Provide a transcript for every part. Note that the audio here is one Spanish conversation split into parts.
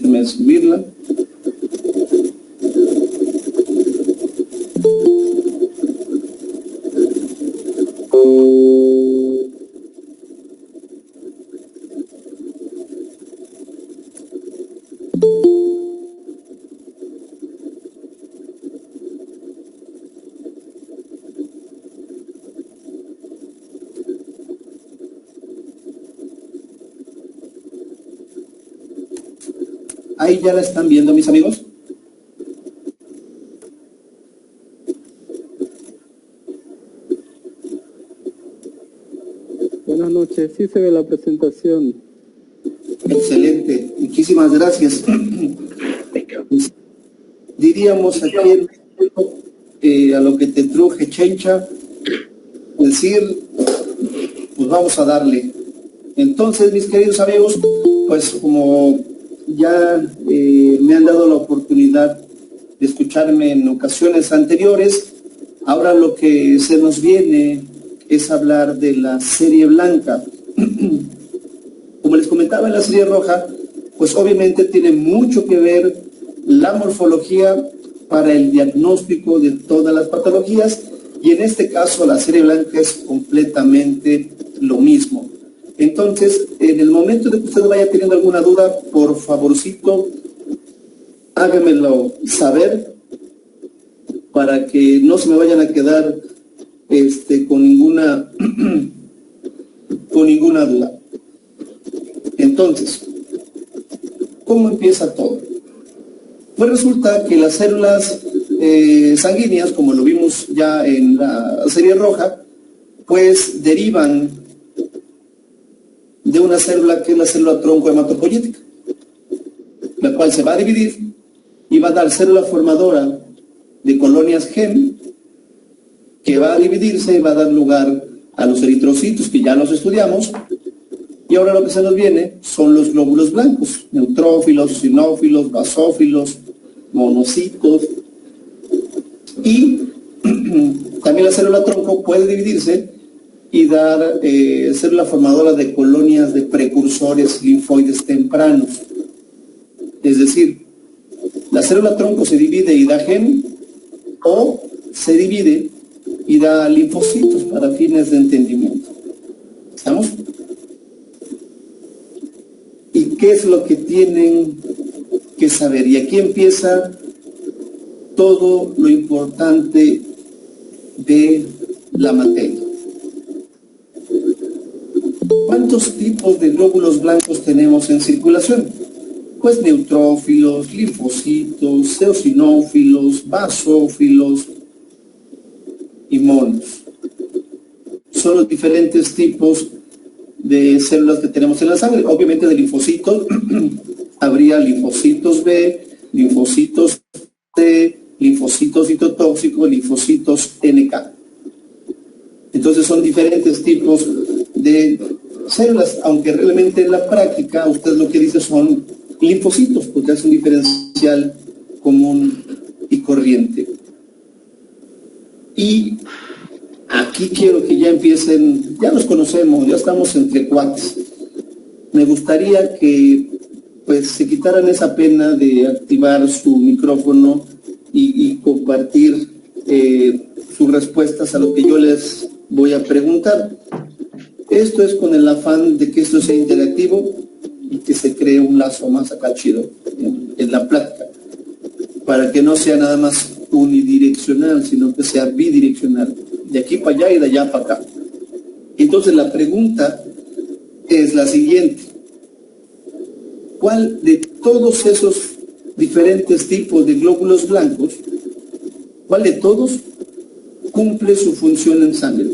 Permíteme subirla. Ahí ya la están viendo, mis amigos. Buenas noches, sí se ve la presentación. Excelente, muchísimas gracias. Diríamos aquí a lo que te truje, Chencha, decir, pues vamos a darle. Entonces, mis queridos amigos, pues como ya me han dado la oportunidad de escucharme en ocasiones anteriores, ahora lo que se nos viene es hablar de la serie blanca. Como les comentaba, en la serie roja, pues obviamente tiene mucho que ver la morfología para el diagnóstico de todas las patologías, y en este caso la serie blanca es completamente lo mismo. Entonces, en el momento de que usted vaya teniendo alguna duda, por favorcito, hágamelo saber para que no se me vayan a quedar con ninguna duda. Entonces, ¿cómo empieza todo? Pues resulta que las células sanguíneas, como lo vimos ya en la serie roja, pues derivan de una célula que es la célula tronco hematopoyética, la cual se va a dividir y va a dar célula formadora de colonias GEM, que va a dividirse y va a dar lugar a los eritrocitos, que ya los estudiamos. Y ahora lo que se nos viene son los glóbulos blancos, neutrófilos, eosinófilos, basófilos, monocitos. Y también la célula tronco puede dividirse y dar célula formadora de colonias de precursores linfoides tempranos. Es decir, la célula tronco se divide y da GEM, o se divide y da linfocitos para fines de entendimiento. ¿Estamos? ¿Y qué es lo que tienen que saber? Y aquí empieza todo lo importante de la materia. ¿Cuántos tipos de glóbulos blancos tenemos en circulación? Pues neutrófilos, linfocitos, eosinófilos, basófilos y monos. Son los diferentes tipos de células que tenemos en la sangre. Obviamente de linfocitos habría linfocitos B, linfocitos T, linfocitos citotóxicos, linfocitos NK. Entonces son diferentes tipos de células, aunque realmente en la práctica usted lo que dice son linfocitos, porque es un diferencial común y corriente. Y aquí quiero que ya empiecen, ya nos conocemos, ya estamos entre cuates. Me gustaría que pues se quitaran esa pena de activar su micrófono y compartir sus respuestas a lo que yo les voy a preguntar. Esto es con el afán de que esto sea interactivo y que se cree un lazo más acá chido en la plática, para que no sea nada más unidireccional, sino que sea bidireccional, de aquí para allá y de allá para acá. Entonces la pregunta es la siguiente: ¿cuál de todos esos diferentes tipos de glóbulos blancos, cuál de todos cumple su función en sangre?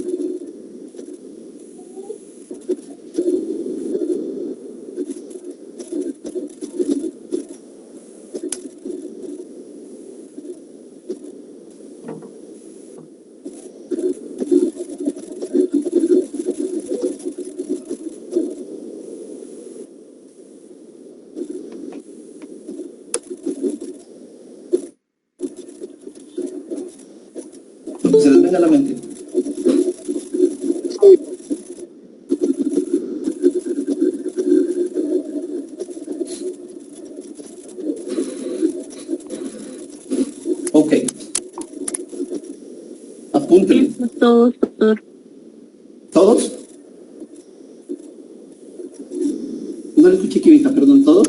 Se les venga a la mente. Apúntele. Todos, doctor. ¿Todos? No le escuché, Kivita, perdón, ¿todos?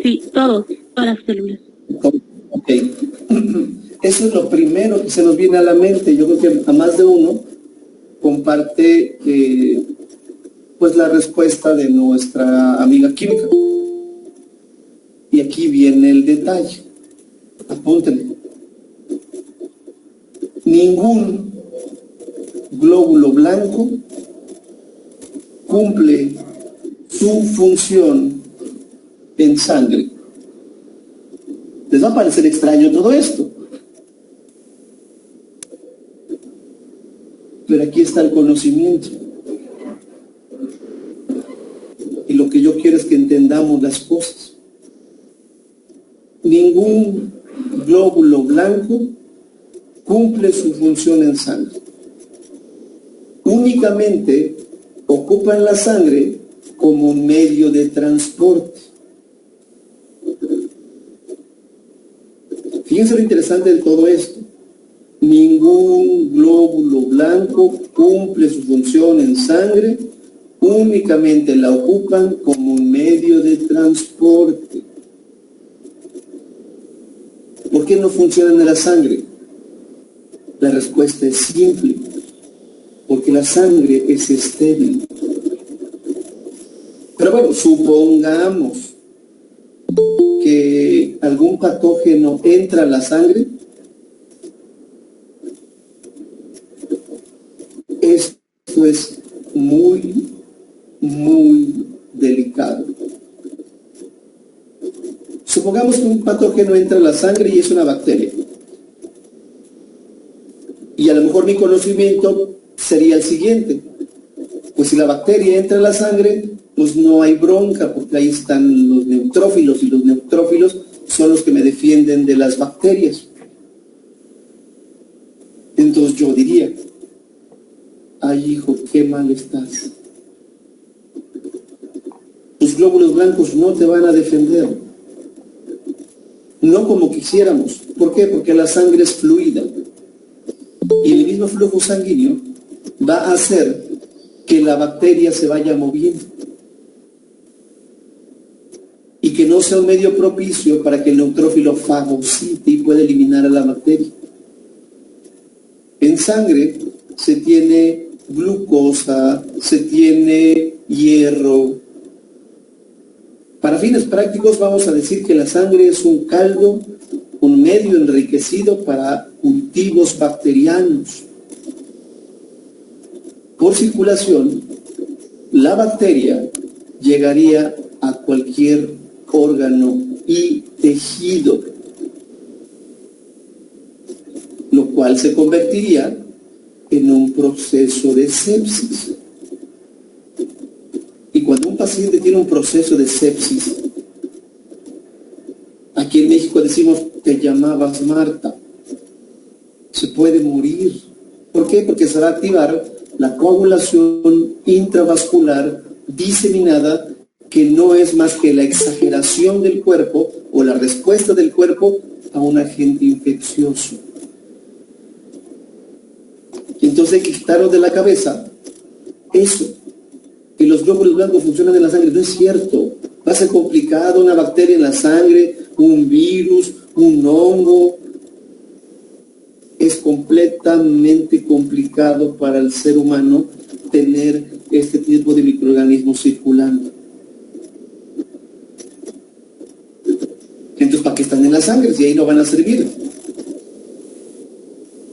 Sí, todas las células. Ok. Eso es lo primero que se nos viene a la mente. Yo creo que a más de uno comparte pues la respuesta de nuestra amiga química. Y aquí viene el detalle. Apúntenle. Ningún glóbulo blanco cumple su función en sangre. Les va a parecer extraño todo esto, pero aquí está el conocimiento. Y lo que yo quiero es que entendamos las cosas. Ningún glóbulo blanco cumple su función en sangre. Únicamente ocupan la sangre como un medio de transporte. Fíjense lo interesante de todo esto. Ningún glóbulo blanco cumple su función en sangre, únicamente la ocupan como un medio de transporte. ¿Por qué no funcionan en la sangre? La respuesta es simple. Porque la sangre es estéril. Pero bueno, supongamos que algún patógeno entra a la sangre. Esto es muy, muy delicado. Supongamos que un patógeno entra a la sangre y es una bacteria. Y a lo mejor mi conocimiento sería el siguiente. Pues si la bacteria entra a la sangre, pues no hay bronca, porque ahí están los neutrófilos, y los neutrófilos son los que me defienden de las bacterias. Entonces yo diría, ay hijo, qué mal estás. Los glóbulos blancos no te van a defender. No como quisiéramos. ¿Por qué? Porque la sangre es fluida. Y el mismo flujo sanguíneo va a hacer que la bacteria se vaya moviendo. Y que no sea un medio propicio para que el neutrófilo fagocite y pueda eliminar a la bacteria. En sangre se tiene glucosa, se tiene hierro. Para fines prácticos vamos a decir que la sangre es un caldo, un medio enriquecido para cultivos bacterianos. Por circulación, la bacteria llegaría a cualquier órgano y tejido, lo cual se convertiría en un proceso de sepsis. Y cuando un paciente tiene un proceso de sepsis, aquí en México decimos, te llamabas Marta, se puede morir. ¿Por qué? Porque se va a activar la coagulación intravascular diseminada, que no es más que la exageración del cuerpo o la respuesta del cuerpo a un agente infeccioso. Entonces hay que quitarnos de la cabeza eso, que los glóbulos blancos funcionan en la sangre. No es cierto. Va a ser complicado una bacteria en la sangre, un virus, un hongo. Es completamente complicado para el ser humano tener este tipo de microorganismos circulando. Entonces, ¿para qué están en la sangre si ahí no van a servir?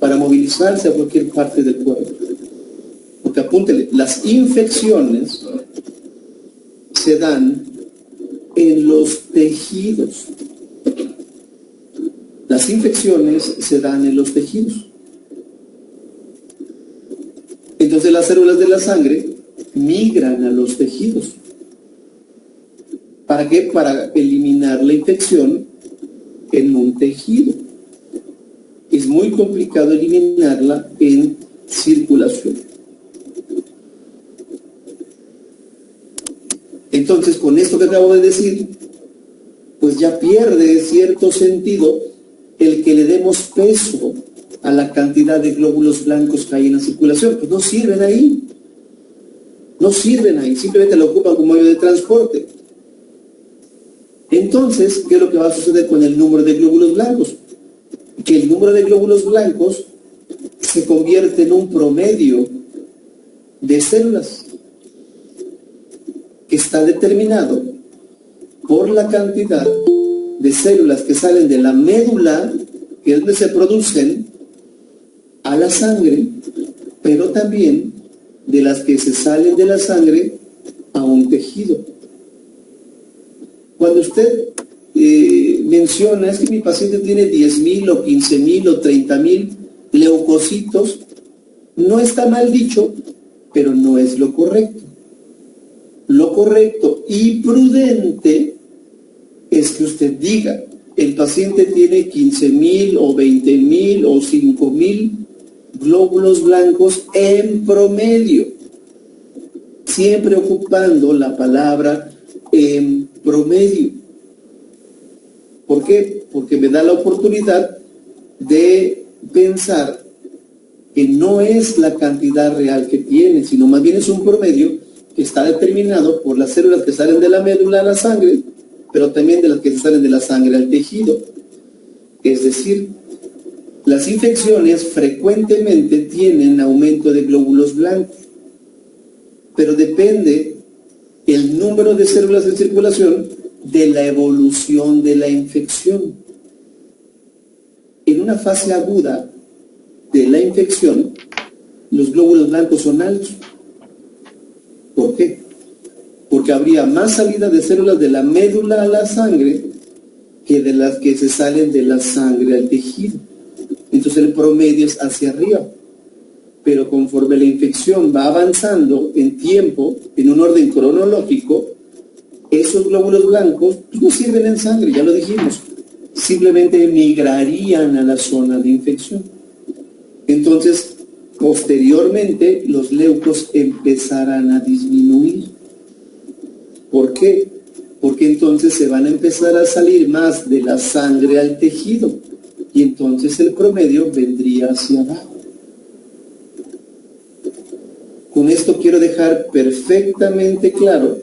Para movilizarse a cualquier parte del cuerpo. Porque apúntele, las infecciones se dan en los tejidos. Las infecciones se dan en los tejidos. Entonces las células de la sangre migran a los tejidos. ¿Para qué? Para eliminar la infección en un tejido. Es muy complicado eliminarla en circulación. Entonces, con esto que acabo de decir, pues pues ya pierde cierto sentido el que le demos peso a la cantidad de glóbulos blancos que hay en la circulación. Pues no sirven ahí. No sirven ahí, simplemente lo ocupan como medio de transporte. Entonces, ¿qué es lo que va a suceder con el número de glóbulos blancos? Que el número de glóbulos blancos se convierte en un promedio de células que está determinado por la cantidad de células que salen de la médula, que es donde se producen, a la sangre, pero también de las que se salen de la sangre a un tejido. Cuando usted menciona, es que mi paciente tiene 10,000 o 15,000 o 30,000 leucocitos, no está mal dicho, pero no es lo correcto. Lo correcto y prudente es que usted diga, el paciente tiene 15,000 o 20,000 o 5,000 glóbulos blancos en promedio, siempre ocupando la palabra en promedio. ¿Por qué? Porque me da la oportunidad de pensar que no es la cantidad real que tiene, sino más bien es un promedio que está determinado por las células que salen de la médula a la sangre, pero también de las que salen de la sangre al tejido. Es decir, las infecciones frecuentemente tienen aumento de glóbulos blancos, pero depende el número de células en circulación de la evolución de la infección. En una fase aguda de la infección, los glóbulos blancos son altos. ¿Por qué? Porque habría más salida de células de la médula a la sangre que de las que se salen de la sangre al tejido. Entonces el promedio es hacia arriba. Pero conforme la infección va avanzando en tiempo, en un orden cronológico, esos glóbulos blancos no sirven en sangre, ya lo dijimos. Simplemente migrarían a la zona de infección. Entonces, posteriormente, los leucos empezarán a disminuir. ¿Por qué? Porque entonces se van a empezar a salir más de la sangre al tejido. Y entonces el promedio vendría hacia abajo. Con esto quiero dejar perfectamente claro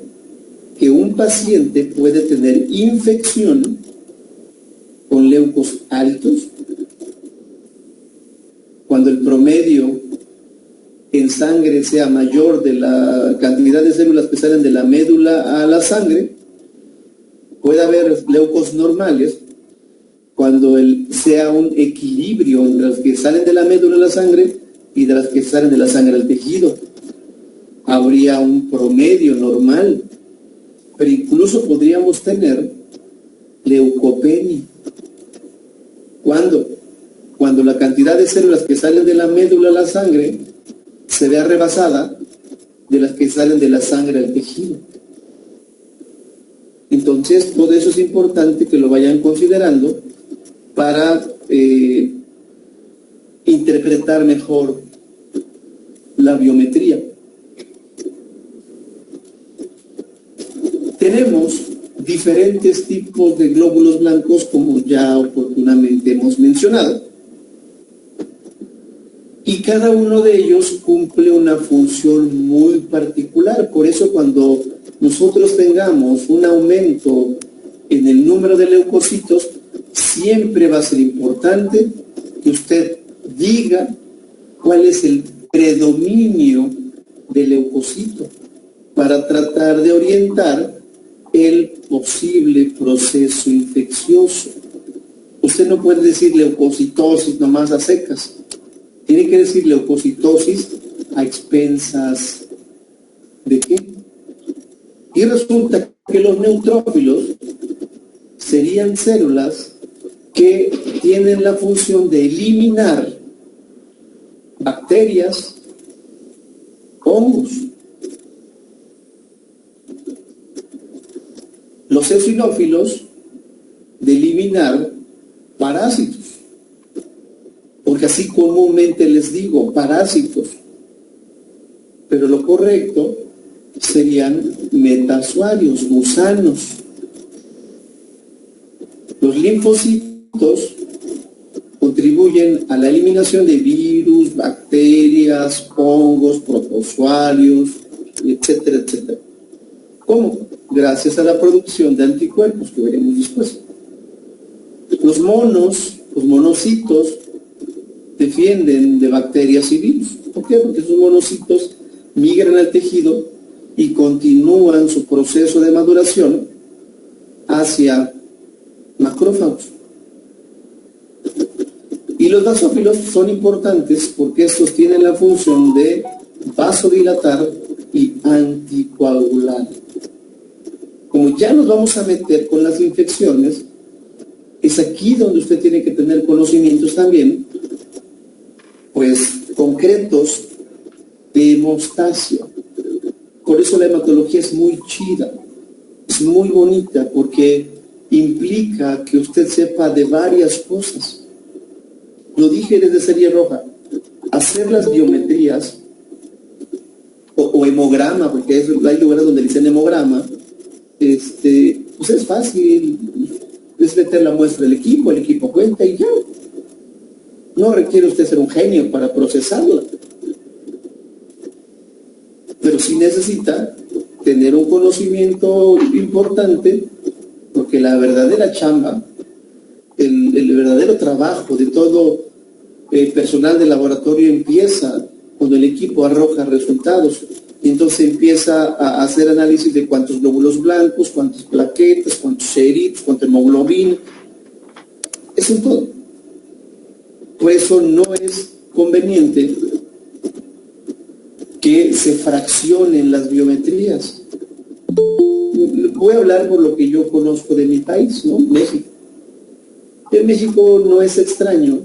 que un paciente puede tener infección con leucos altos cuando el promedio en sangre sea mayor de la cantidad de células que salen de la médula a la sangre. Puede haber leucos normales cuando sea un equilibrio entre las que salen de la médula a la sangre y de las que salen de la sangre al tejido. Habría un promedio normal, pero incluso podríamos tener leucopenia. ¿Cuándo? Cuando la cantidad de células que salen de la médula a la sangre se vea rebasada de las que salen de la sangre al tejido. Entonces, todo eso es importante que lo vayan considerando para interpretar mejor la biometría. Tenemos diferentes tipos de glóbulos blancos, como ya oportunamente hemos mencionado. Y cada uno de ellos cumple una función muy particular. Por eso cuando nosotros tengamos un aumento en el número de leucocitos, siempre va a ser importante que usted diga cuál es el predominio del leucocito para tratar de orientar el posible proceso infeccioso. Usted no puede decir leucocitosis nomás a secas. Tiene que decir leucocitosis a expensas ¿de qué? Y resulta que los neutrófilos serían células que tienen la función de eliminar bacterias, hongos. Los eosinófilos de eliminar parásitos. Porque así comúnmente les digo, parásitos. Pero lo correcto serían metazoarios, gusanos. Los linfocitos contribuyen a la eliminación de virus, bacterias, hongos, protozoarios, etcétera, etcétera. ¿Cómo? Gracias a la producción de anticuerpos que veremos después. Los monocitos, defienden de bacterias y virus. ¿Por qué? Porque esos monocitos migran al tejido y continúan su proceso de maduración hacia macrófagos. Y los basófilos son importantes porque estos tienen la función de vasodilatar y anticoagular. Como ya nos vamos a meter con las infecciones, es aquí donde usted tiene que tener conocimientos también, pues, concretos de hemostasia. Por eso la hematología es muy chida, es muy bonita, porque implica que usted sepa de varias cosas. Lo dije desde Serie Roja, hacer las biometrías, o hemograma, porque hay lugares donde dicen hemograma, pues es fácil, es meter la muestra del equipo, el equipo cuenta y ya. No requiere usted ser un genio para procesarla. Pero sí necesita tener un conocimiento importante, porque la verdadera chamba, el verdadero trabajo de todo el personal de laboratorio empieza cuando el equipo arroja resultados. Y entonces empieza a hacer análisis de cuántos glóbulos blancos, cuántas plaquetas, cuántos eritos, cuánta hemoglobina. Eso es todo. Por eso no es conveniente que se fraccionen las biometrías. Voy a hablar por lo que yo conozco de mi país, ¿no? México. En México no es extraño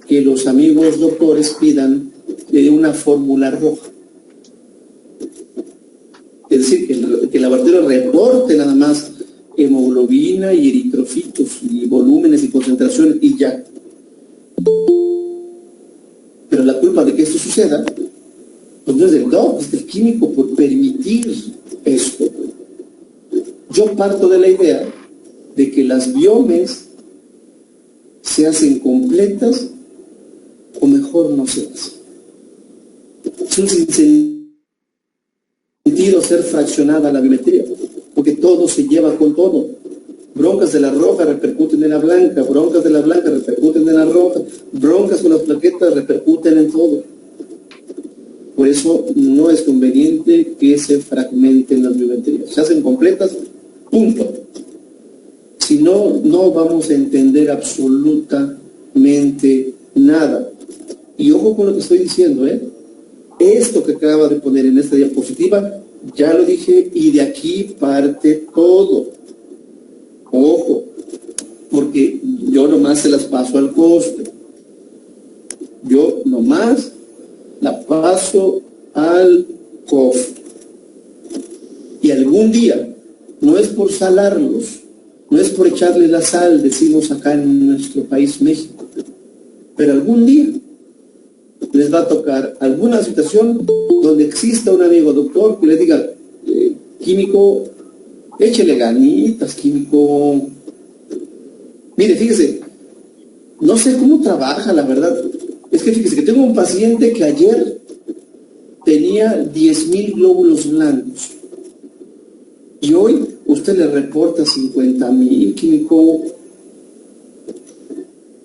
que los amigos doctores pidan una fórmula roja. Es decir, que el laboratorio reporte nada más hemoglobina y eritrocitos y volúmenes y concentraciones y ya. Pero la culpa de que esto suceda, pues no es del doc, es del químico por permitir esto. Yo parto de la idea de que las biomes se hacen completas o mejor no se hacen. Es un sinsentido ser fraccionada la biometría, porque todo se lleva con todo. Broncas de la roja repercuten en la blanca, broncas de la blanca repercuten en la roja, broncas con las plaquetas repercuten en todo. Por eso no es conveniente que se fragmenten las biometrías. Se hacen completas, punto. Si no, no vamos a entender absolutamente nada. Y ojo con lo que estoy diciendo, Esto que acaba de poner en esta diapositiva, ya lo dije, y de aquí parte todo. Ojo, porque yo nomás se las paso al costo. Yo nomás la paso al costo. Y algún día, no es por salarlos, no es por echarle la sal, decimos acá en nuestro país México, pero algún día les va a tocar alguna situación donde exista un amigo doctor que les diga, químico, échele ganitas, químico. Mire, fíjese, no sé cómo trabaja, la verdad. Es que fíjese que tengo un paciente que ayer tenía 10,000 glóbulos blancos y hoy usted le reporta 50,000, químico.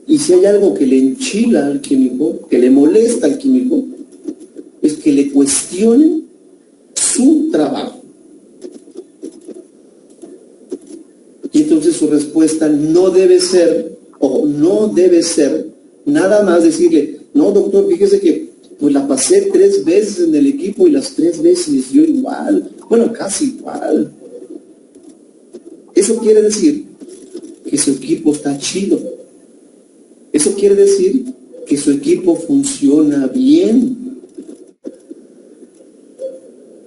Y si hay algo que le enchila al químico, que le molesta al químico, es que le cuestionen su trabajo. Y entonces su respuesta no debe ser, o no debe ser, nada más decirle, no doctor, fíjese que pues la pasé 3 veces en el equipo y las 3 veces me dio igual, bueno, casi igual. Eso quiere decir que su equipo está chido. Eso quiere decir que su equipo funciona bien.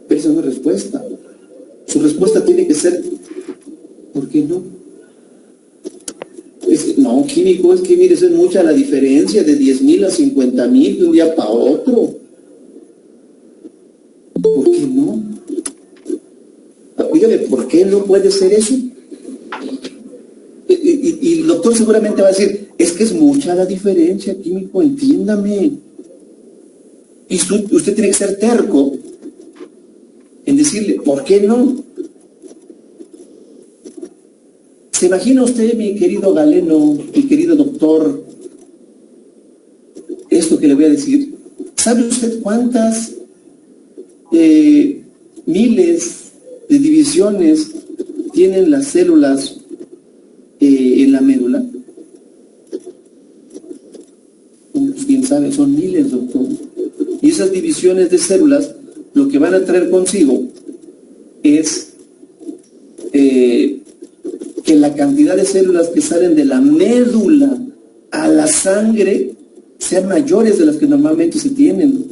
Pero esa no es respuesta. Su respuesta tiene que ser, ¿por qué no? No, químico, es que mire, eso es mucha la diferencia de 10,000 a 50,000 de un día para otro. ¿Por qué no? Dígame, ¿por qué no puede ser eso? Y doctor seguramente va a decir, es que es mucha la diferencia, químico, entiéndame. Y usted tiene que ser terco en decirle, ¿por qué no? ¿Se imagina usted, mi querido Galeno, mi querido doctor, esto que le voy a decir? ¿Sabe usted cuántas miles de divisiones tienen las células en la médula? Pues quién sabe, son miles, doctor. Y esas divisiones de células lo que van a traer consigo es que la cantidad de células que salen de la médula a la sangre sean mayores de las que normalmente se tienen.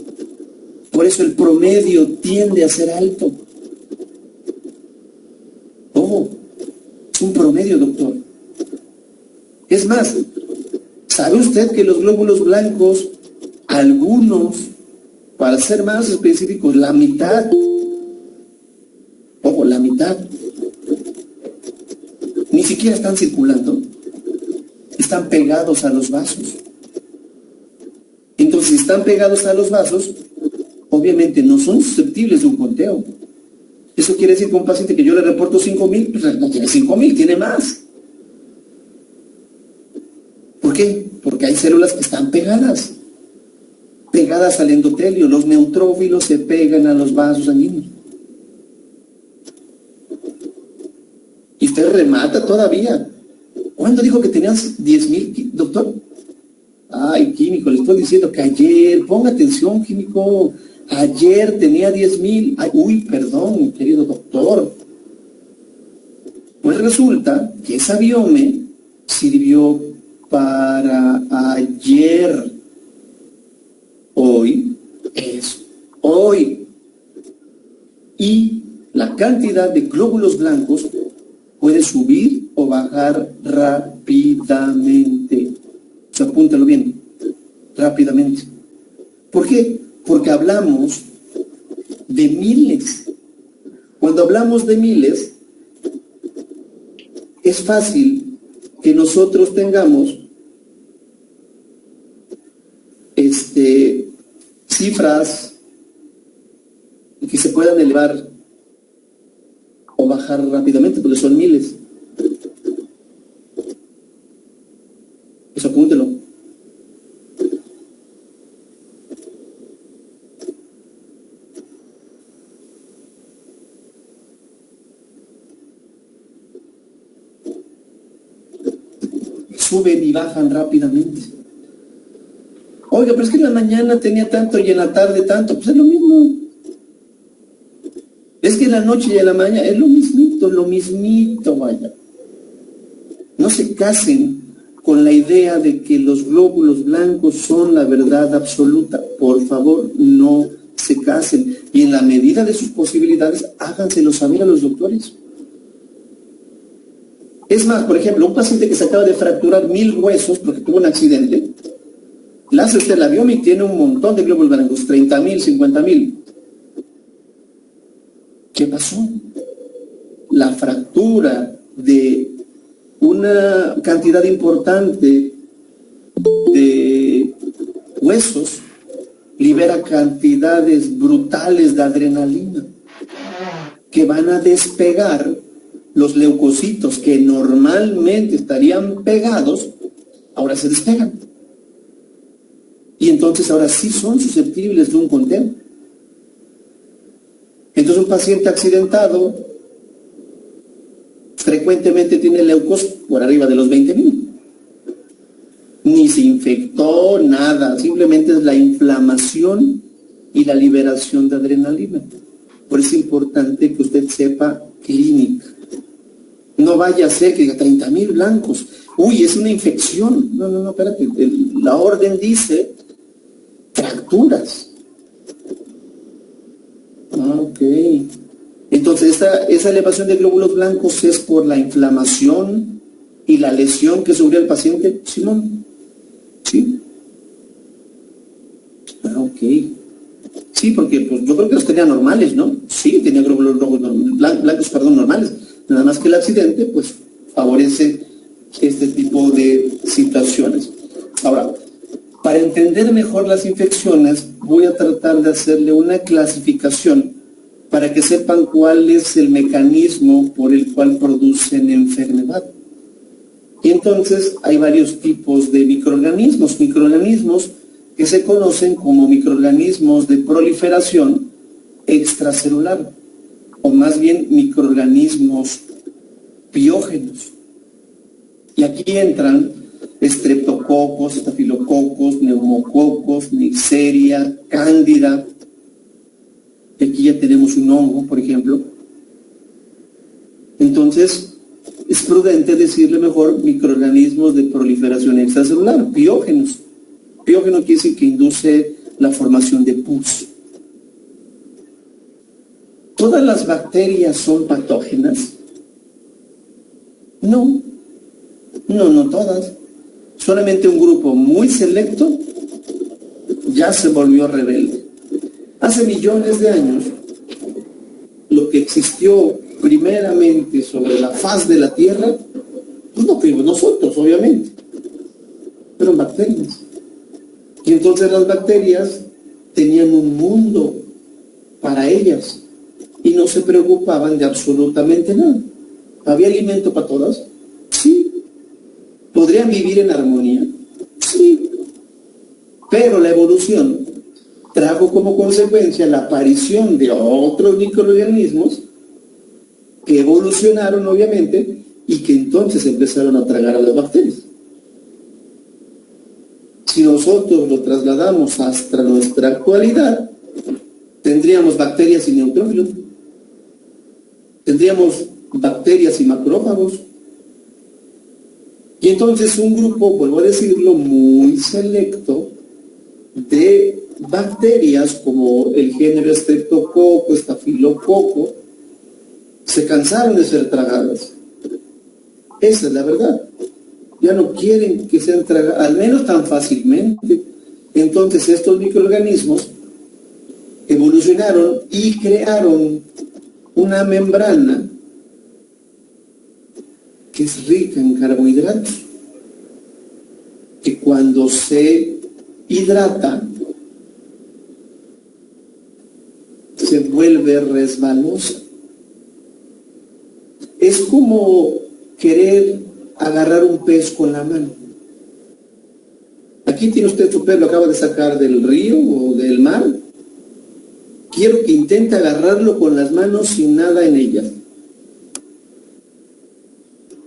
Por eso el promedio tiende a ser alto. Ojo, es un promedio, doctor. Es más, ¿sabe usted que los glóbulos blancos, algunos, para ser más específicos, la mitad, ojo, la mitad, ni siquiera están circulando, están pegados a los vasos? Entonces, si están pegados a los vasos, obviamente no son susceptibles de un conteo. Eso quiere decir que un paciente que yo le reporto 5,000, pues no tiene 5,000, tiene más. ¿Por qué? Porque hay células que están pegadas al endotelio. Los neutrófilos se pegan a los vasos sanguíneos. Y usted remata todavía. ¿Cuándo dijo que tenías 10,000, doctor? Ay, químico, le estoy diciendo que ayer, ponga atención, químico, ayer tenía 10,000. Uy, perdón, querido doctor. Pues resulta que esa biome sirvió para ayer. Hoy es hoy. Y la cantidad de glóbulos blancos puede subir o bajar rápidamente. O sea, apúntalo bien, rápidamente. ¿Por qué? Porque hablamos de miles. Cuando hablamos de miles, es fácil que nosotros tengamos cifras que se puedan elevar o bajar rápidamente, porque son miles. Eso apúntelo. Suben y bajan rápidamente. Oiga, pero es que en la mañana tenía tanto y en la tarde tanto. Pues es lo mismo. Es que en la noche y en la mañana es lo mismito, vaya. No se casen con la idea de que los glóbulos blancos son la verdad absoluta. Por favor, no se casen. Y en la medida de sus posibilidades, háganselo saber a los doctores. Es más, por ejemplo, un paciente que se acaba de fracturar 1,000 huesos porque tuvo un accidente, le hace usted la biopsia y tiene un montón de glóbulos blancos, 30,000, 50,000. ¿Qué pasó? La fractura de una cantidad importante de huesos libera cantidades brutales de adrenalina que van a despegar los leucocitos que normalmente estarían pegados, ahora se despegan. Y entonces ahora sí son susceptibles de un conteo. Entonces un paciente accidentado frecuentemente tiene leucos por arriba de los 20,000. Ni se infectó, nada, simplemente es la inflamación y la liberación de adrenalina. Por eso es importante que usted sepa clínica. No vaya a ser que diga 30,000 blancos. Uy, es una infección. No, espérate. La orden dice fracturas. Ok. Entonces, esa elevación de glóbulos blancos es por la inflamación y la lesión que sufrió el paciente, Simón. ¿Sí? Ok. Sí, porque pues, yo creo que los tenía normales, ¿no? Sí, tenía glóbulos blancos, normales. Nada más que el accidente, pues, favorece este tipo tipo de situaciones. Ahora, para entender mejor las infecciones, voy a tratar de hacerle una clasificación para que sepan cuál es el mecanismo por el cual producen enfermedad. Y entonces hay varios tipos de microorganismos que se conocen como microorganismos de proliferación extracelular, o más bien microorganismos piógenos. Y aquí entran estreptococos, estafilococos, neumococos, Neisseria, cándida. Aquí ya tenemos un hongo, por ejemplo. Entonces, es prudente decirle mejor microorganismos de proliferación extracelular, piógenos. Piógeno quiere decir que induce la formación de pus. ¿Todas las bacterias son patógenas? No todas. Solamente un grupo muy selecto ya se volvió rebelde. Hace millones de años, lo que existió primeramente sobre la faz de la Tierra, pues no fuimos nosotros, obviamente, fueron bacterias. Y entonces las bacterias tenían un mundo para ellas y no se preocupaban de absolutamente nada. ¿Había alimento para todas? Sí. ¿Podrían vivir en armonía? Sí. Pero la evolución trajo como consecuencia la aparición de otros microorganismos que evolucionaron, obviamente, y que entonces empezaron a tragar a las bacterias. Si nosotros lo trasladamos hasta nuestra actualidad, tendríamos bacterias y neutrófilos, tendríamos bacterias y macrófagos, y entonces un grupo, vuelvo a decirlo, muy selecto de bacterias como el género Streptococcus, Estafilococo, se cansaron de ser tragadas. Esa es la verdad. Ya no quieren que sean tragadas, al menos tan fácilmente. Entonces estos microorganismos evolucionaron y crearon una membrana que es rica en carbohidratos, que cuando se hidrata se vuelve resbalosa. Es como querer agarrar un pez con la mano. Aquí tiene usted su pez, lo acaba de sacar del río o del mar. Quiero que intente agarrarlo con las manos sin nada en ellas.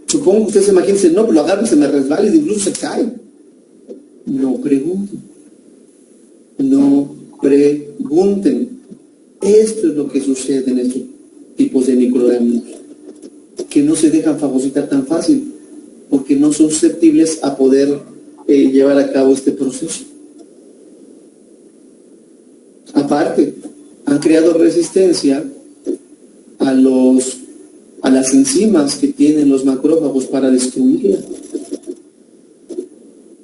Supongo que usted se imagina, no, pero lo agarro y se me resbala y incluso se cae. No pregunten. No pregunten. Esto es lo que sucede en estos tipos de microorganismos, que no se dejan fagocitar tan fácil, porque no son susceptibles a poder llevar a cabo este proceso. Aparte, han creado resistencia a las enzimas que tienen los macrófagos para destruirla.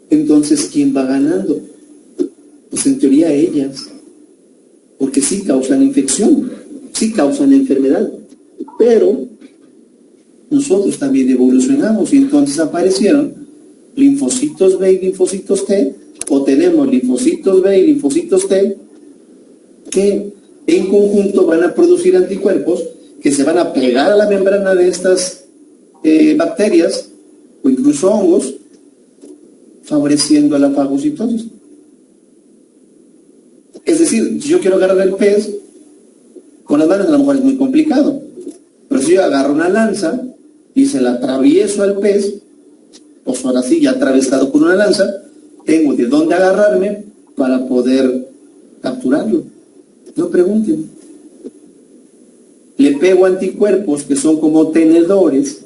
Entonces, ¿quién va ganando? Pues en teoría ellas, porque sí causan infección, sí causan enfermedad, pero nosotros también evolucionamos y entonces aparecieron linfocitos B y linfocitos T, o tenemos linfocitos B y linfocitos T, que en conjunto van a producir anticuerpos que se van a pegar a la membrana de estas bacterias o incluso hongos, favoreciendo a la fagocitosis. Es decir, si yo quiero agarrar el pez con las manos, a lo mejor es muy complicado, pero si yo agarro una lanza y se la atravieso al pez, pues ahora sí, ya atravesado con una lanza, tengo de dónde agarrarme para poder capturarlo. No pregunten. Le pego anticuerpos que son como tenedores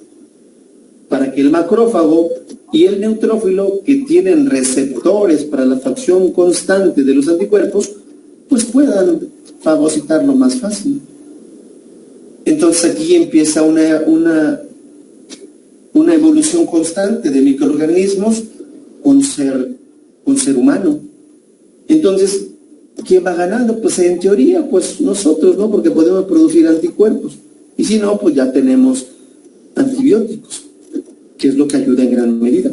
para que el macrófago y el neutrófilo, que tienen receptores para la fracción constante de los anticuerpos, pues puedan fagocitarlo más fácil. Entonces aquí empieza una evolución constante de microorganismos con ser humano. Entonces, ¿quién va ganando? Pues en teoría, pues nosotros, ¿no? Porque podemos producir anticuerpos. Y si no, pues ya tenemos antibióticos, que es lo que ayuda en gran medida.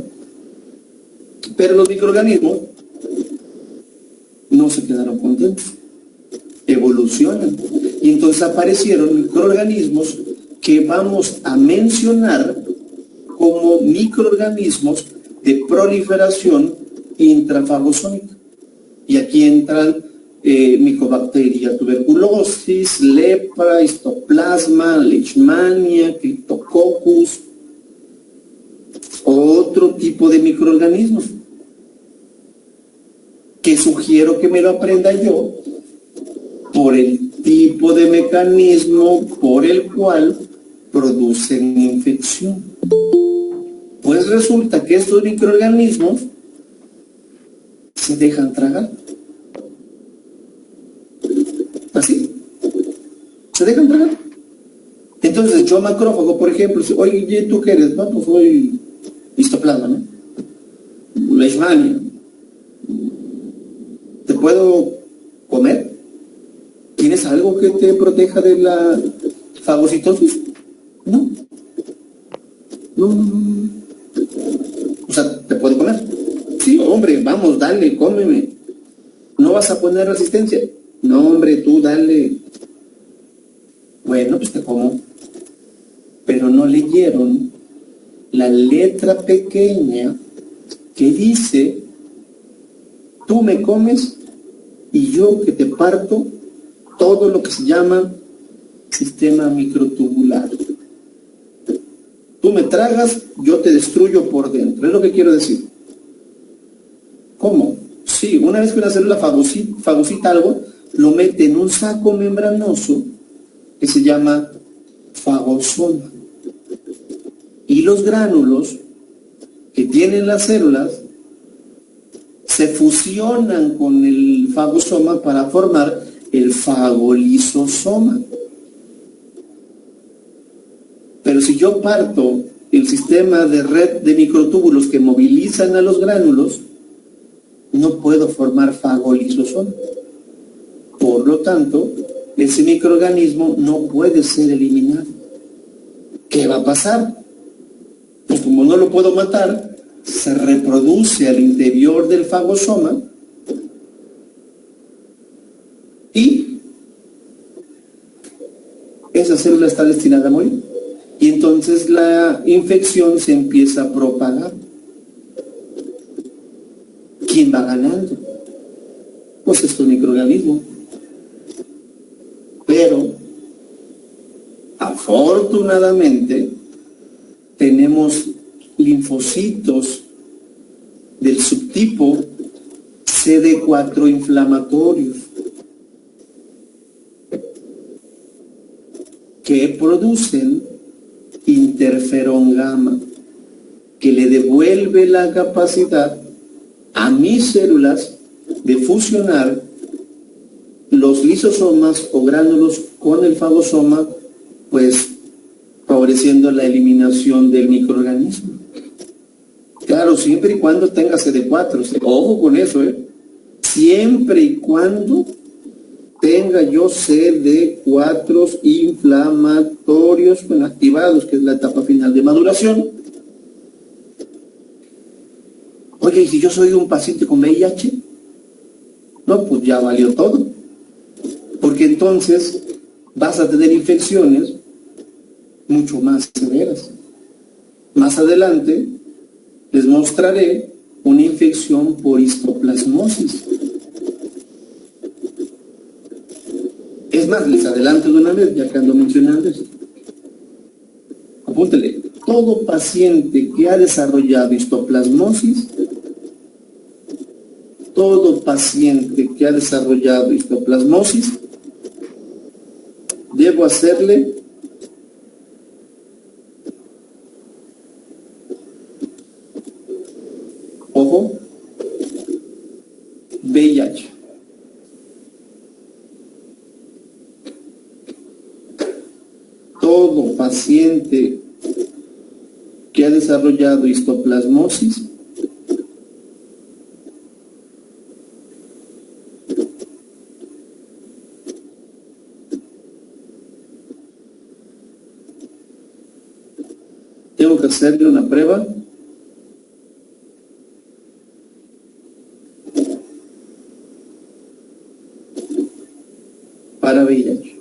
Pero los microorganismos no se quedaron contentos, evolucionan. Y entonces aparecieron microorganismos que vamos a mencionar como microorganismos de proliferación intrafagosómica. Y aquí entran Mycobacteria tuberculosis, lepra, histoplasma, leishmania, cryptococcus, otro tipo de microorganismos que sugiero que me lo aprenda yo por el tipo de mecanismo por el cual producen infección. Pues resulta que estos microorganismos se dejan tragar. Así. Se dejan tragar. Entonces yo macrófago, por ejemplo, oye, ¿tú qué eres? No, pues soy histoplasma, ¿no? Leishmania. ¿Te puedo comer? ¿Tienes algo que te proteja de la fagocitosis? No. No. O sea, ¿te puedo comer? Sí, hombre, vamos, dale, cómeme. ¿No vas a poner resistencia? No, hombre, tú dale. Bueno, pues te como. Pero no leyeron la letra pequeña que dice: tú me comes y yo que te parto todo lo que se llama sistema microtubular. Tú me tragas, yo te destruyo por dentro. Es lo que quiero decir. ¿Cómo? Sí, una vez que una célula fagocita algo, lo mete en un saco membranoso que se llama fagosoma. Y los gránulos que tienen las células se fusionan con el fagosoma para formar el fagolisosoma. Pero si yo parto el sistema de red de microtúbulos que movilizan a los gránulos, no puedo formar fagolisosoma. Por lo tanto, ese microorganismo no puede ser eliminado. ¿Qué va a pasar? Pues como no lo puedo matar, se reproduce al interior del fagosoma y esa célula está destinada a morir. Y entonces la infección se empieza a propagar. ¿Quién va ganando? Pues estos microorganismos. Pero, afortunadamente, tenemos linfocitos del subtipo CD4 inflamatorios que producen interferón gamma, que le devuelve la capacidad a mis células de fusionar los lisosomas o gránulos con el fagosoma, pues favoreciendo la eliminación del microorganismo. Claro, siempre y cuando tenga CD4, ojo con eso, siempre y cuando tenga yo CD4 inflamatorios activados, que es la etapa final de maduración. Oye, ¿y si yo soy un paciente con VIH? No, pues ya valió todo. Porque entonces vas a tener infecciones mucho más severas. Más adelante les mostraré una infección por histoplasmosis. Es más, les adelanto de una vez, ya que ando mencionando esto. Apúntele, todo paciente que ha desarrollado histoplasmosis, debo hacerle ojo, VIH. Todo paciente que ha desarrollado histoplasmosis tengo que hacerle una prueba para VIH.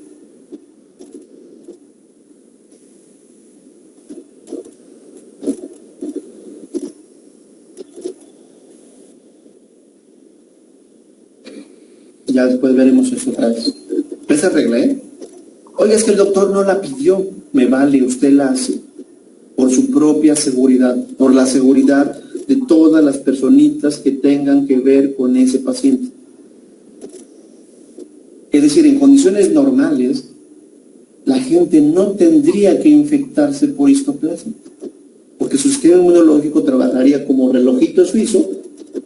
Ya después veremos eso otra vez. Esa regla, ¿eh? Oiga, es que el doctor no la pidió. Me vale, usted la hace. Por su propia seguridad, por la seguridad de todas las personitas que tengan que ver con ese paciente. Es decir, en condiciones normales, la gente no tendría que infectarse por histoplasma, porque su sistema inmunológico trabajaría como relojito suizo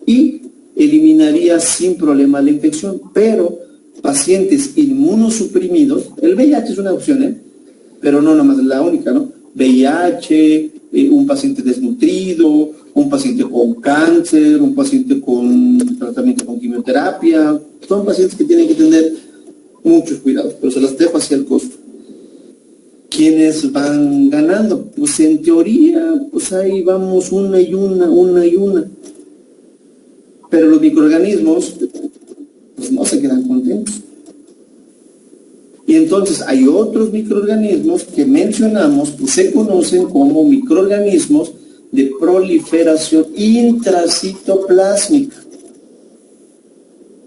y eliminaría sin problema la infección. Pero pacientes inmunosuprimidos, el VIH es una opción, pero no nomás la única, ¿no? VIH, un paciente desnutrido, un paciente con cáncer, un paciente con tratamiento con quimioterapia, son pacientes que tienen que tener muchos cuidados, pero se las dejo hacia el costo. ¿Quiénes van ganando? Pues en teoría, pues ahí vamos una y una. Pero los microorganismos, pues no se quedan contentos. Y entonces hay otros microorganismos que mencionamos que se conocen como microorganismos de proliferación intracitoplásmica.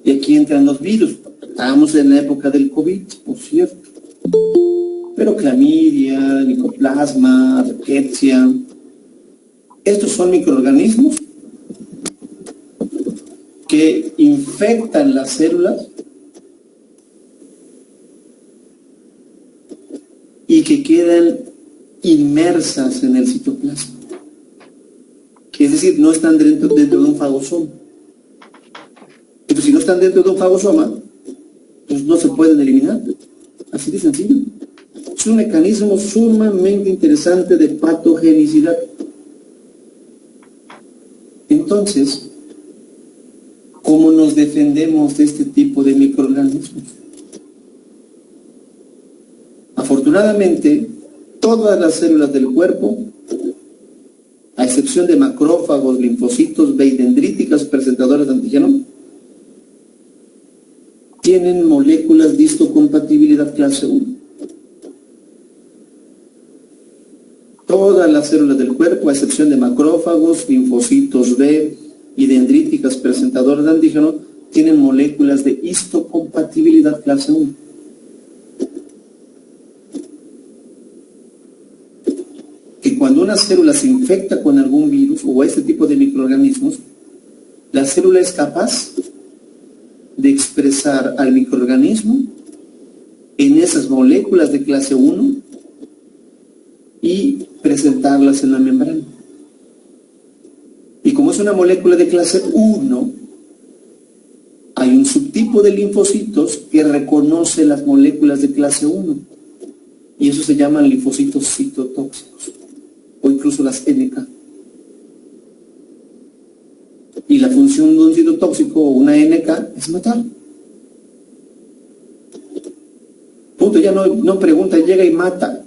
Y aquí entran los virus. Estábamos en la época del COVID, por cierto. Pero clamidia, micoplasma, rickettsia. Estos son microorganismos que infectan las células y que quedan inmersas en el citoplasma. Es decir, no están dentro de un fagosoma. Entonces, si no están dentro de un fagosoma, pues no se pueden eliminar. Así de sencillo. Es un mecanismo sumamente interesante de patogenicidad. Entonces, ¿cómo nos defendemos de este tipo de microorganismos? Afortunadamente, todas las células del cuerpo, a excepción de macrófagos, linfocitos B y dendríticas presentadoras de antígeno, tienen moléculas de histocompatibilidad clase 1. Todas las células del cuerpo, a excepción de macrófagos, linfocitos B y dendríticas presentadoras de antígeno, tienen moléculas de histocompatibilidad clase 1. Que cuando una célula se infecta con algún virus o este tipo de microorganismos, la célula es capaz de expresar al microorganismo en esas moléculas de clase 1 y presentarlas en la membrana. Y como es una molécula de clase 1, hay un subtipo de linfocitos que reconoce las moléculas de clase 1. Y eso se llaman linfocitos citotóxicos, o incluso las NK. Y la función de un citotóxico o una NK es matar. Punto, ya no pregunta, llega y mata.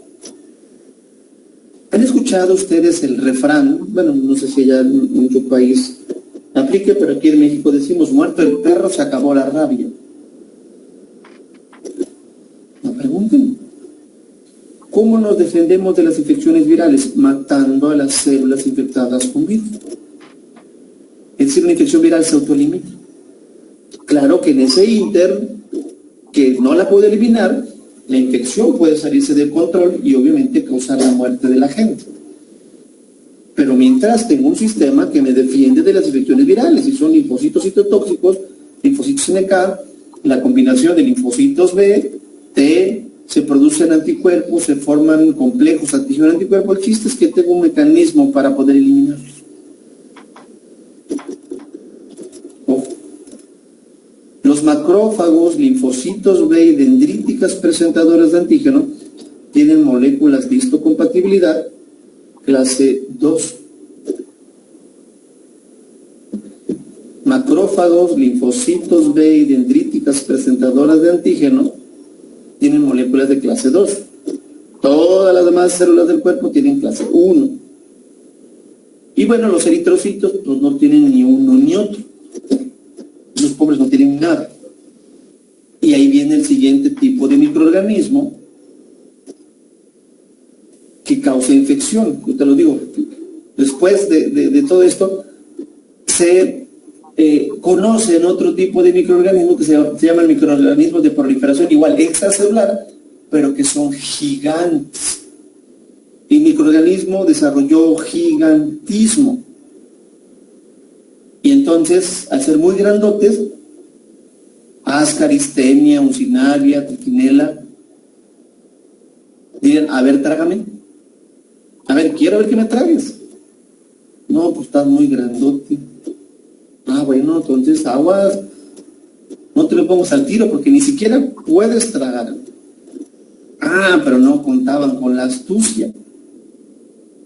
¿Han escuchado ustedes el refrán? Bueno, no sé si allá en mucho país aplique, pero aquí en México decimos, muerto el perro, se acabó la rabia. No pregunten. ¿Cómo nos defendemos de las infecciones virales? Matando a las células infectadas con virus. Es decir, una infección viral se autoelimina. Claro que en ese ínter, que no la puede eliminar, la infección puede salirse del control y obviamente causar la muerte de la gente. Pero mientras tengo un sistema que me defiende de las infecciones virales, y son linfocitos citotóxicos, linfocitos NK, la combinación de linfocitos B, T, se producen anticuerpos, se forman complejos antígeno-anticuerpo. El chiste es que tengo un mecanismo para poder eliminarlos. Los macrófagos, linfocitos B y dendríticas presentadoras de antígeno tienen moléculas de histocompatibilidad clase 2. Macrófagos, linfocitos B y dendríticas presentadoras de antígeno tienen moléculas de clase 2. Todas las demás células del cuerpo tienen clase 1. Y bueno, los eritrocitos pues no tienen ni uno ni otro. Los pobres no tienen nada. Y ahí viene el siguiente tipo de microorganismo que causa infección. Yo te lo digo, después de todo esto, se conocen otro tipo de microorganismos que se llaman microorganismos de proliferación igual extracelular, pero que son gigantes. El microorganismo desarrolló gigantismo. Y entonces, al ser muy grandotes, Ascaristemia, Uncinaria, Trichinella, dirían, a ver, trágame. A ver, quiero ver que me tragues. No, pues estás muy grandote. Ah, bueno, entonces aguas, no te lo pongas al tiro porque ni siquiera puedes tragar. Ah, pero no contaban con la astucia,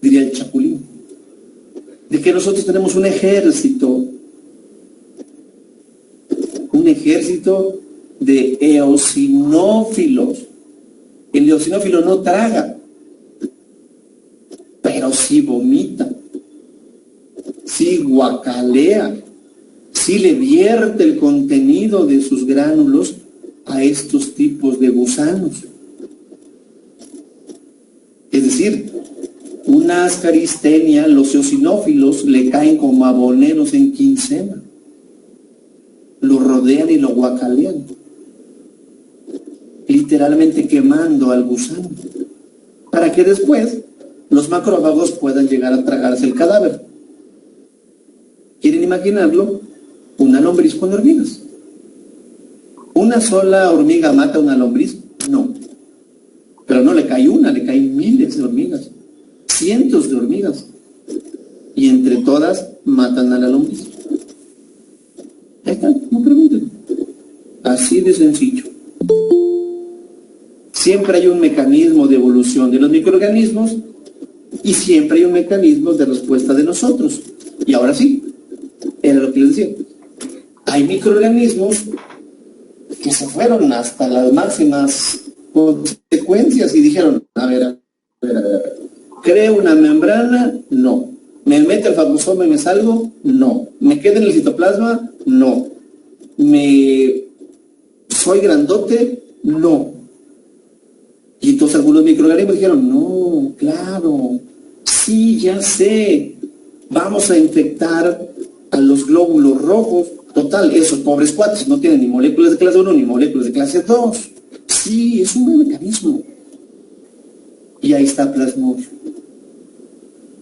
diría el Chapulín, de que nosotros tenemos un ejército de eosinófilos. El eosinófilo no traga, pero sí vomita, sí guacalea, sí le vierte el contenido de sus gránulos a estos tipos de gusanos. Es decir, una ascaristenia, los eosinófilos le caen como aboneros en quincena. Lo rodean y lo guacalean, literalmente quemando al gusano, para que después los macrófagos puedan llegar a tragarse el cadáver. ¿Quieren imaginarlo? Una lombriz con hormigas. ¿Una sola hormiga mata a una lombriz? No. Pero no le cae una, le caen miles de hormigas, cientos de hormigas. Y entre todas matan a la lombriz. Ahí está, no pregunten. Así de sencillo. Siempre hay un mecanismo de evolución de los microorganismos y siempre hay un mecanismo de respuesta de nosotros. Y ahora sí, era lo que les decía. Hay microorganismos que se fueron hasta las máximas consecuencias y dijeron, a ver, ¿creo una membrana? No. ¿Me mete el fagosoma y me salgo? No. ¿Me quedo en el citoplasma? No. ¿Soy grandote? No. Y entonces algunos microorganismos dijeron, no, claro, sí, ya sé, vamos a infectar a los glóbulos rojos. Total, esos pobres cuates no tienen ni moléculas de clase 1 ni moléculas de clase 2. Sí, es un buen mecanismo. Y ahí está Plasmodium.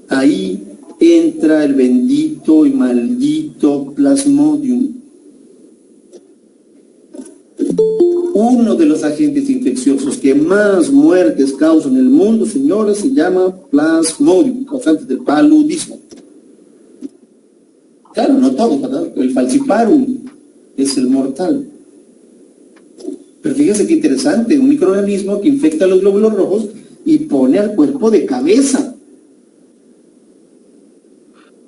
Ahí entra el bendito y maldito Plasmodium. Uno de los agentes infecciosos que más muertes causan en el mundo, señores, se llama Plasmodium, causante del paludismo. Claro, no todo, ¿verdad? El falciparum es el mortal. Pero fíjense qué interesante, un microorganismo que infecta los glóbulos rojos y pone al cuerpo de cabeza.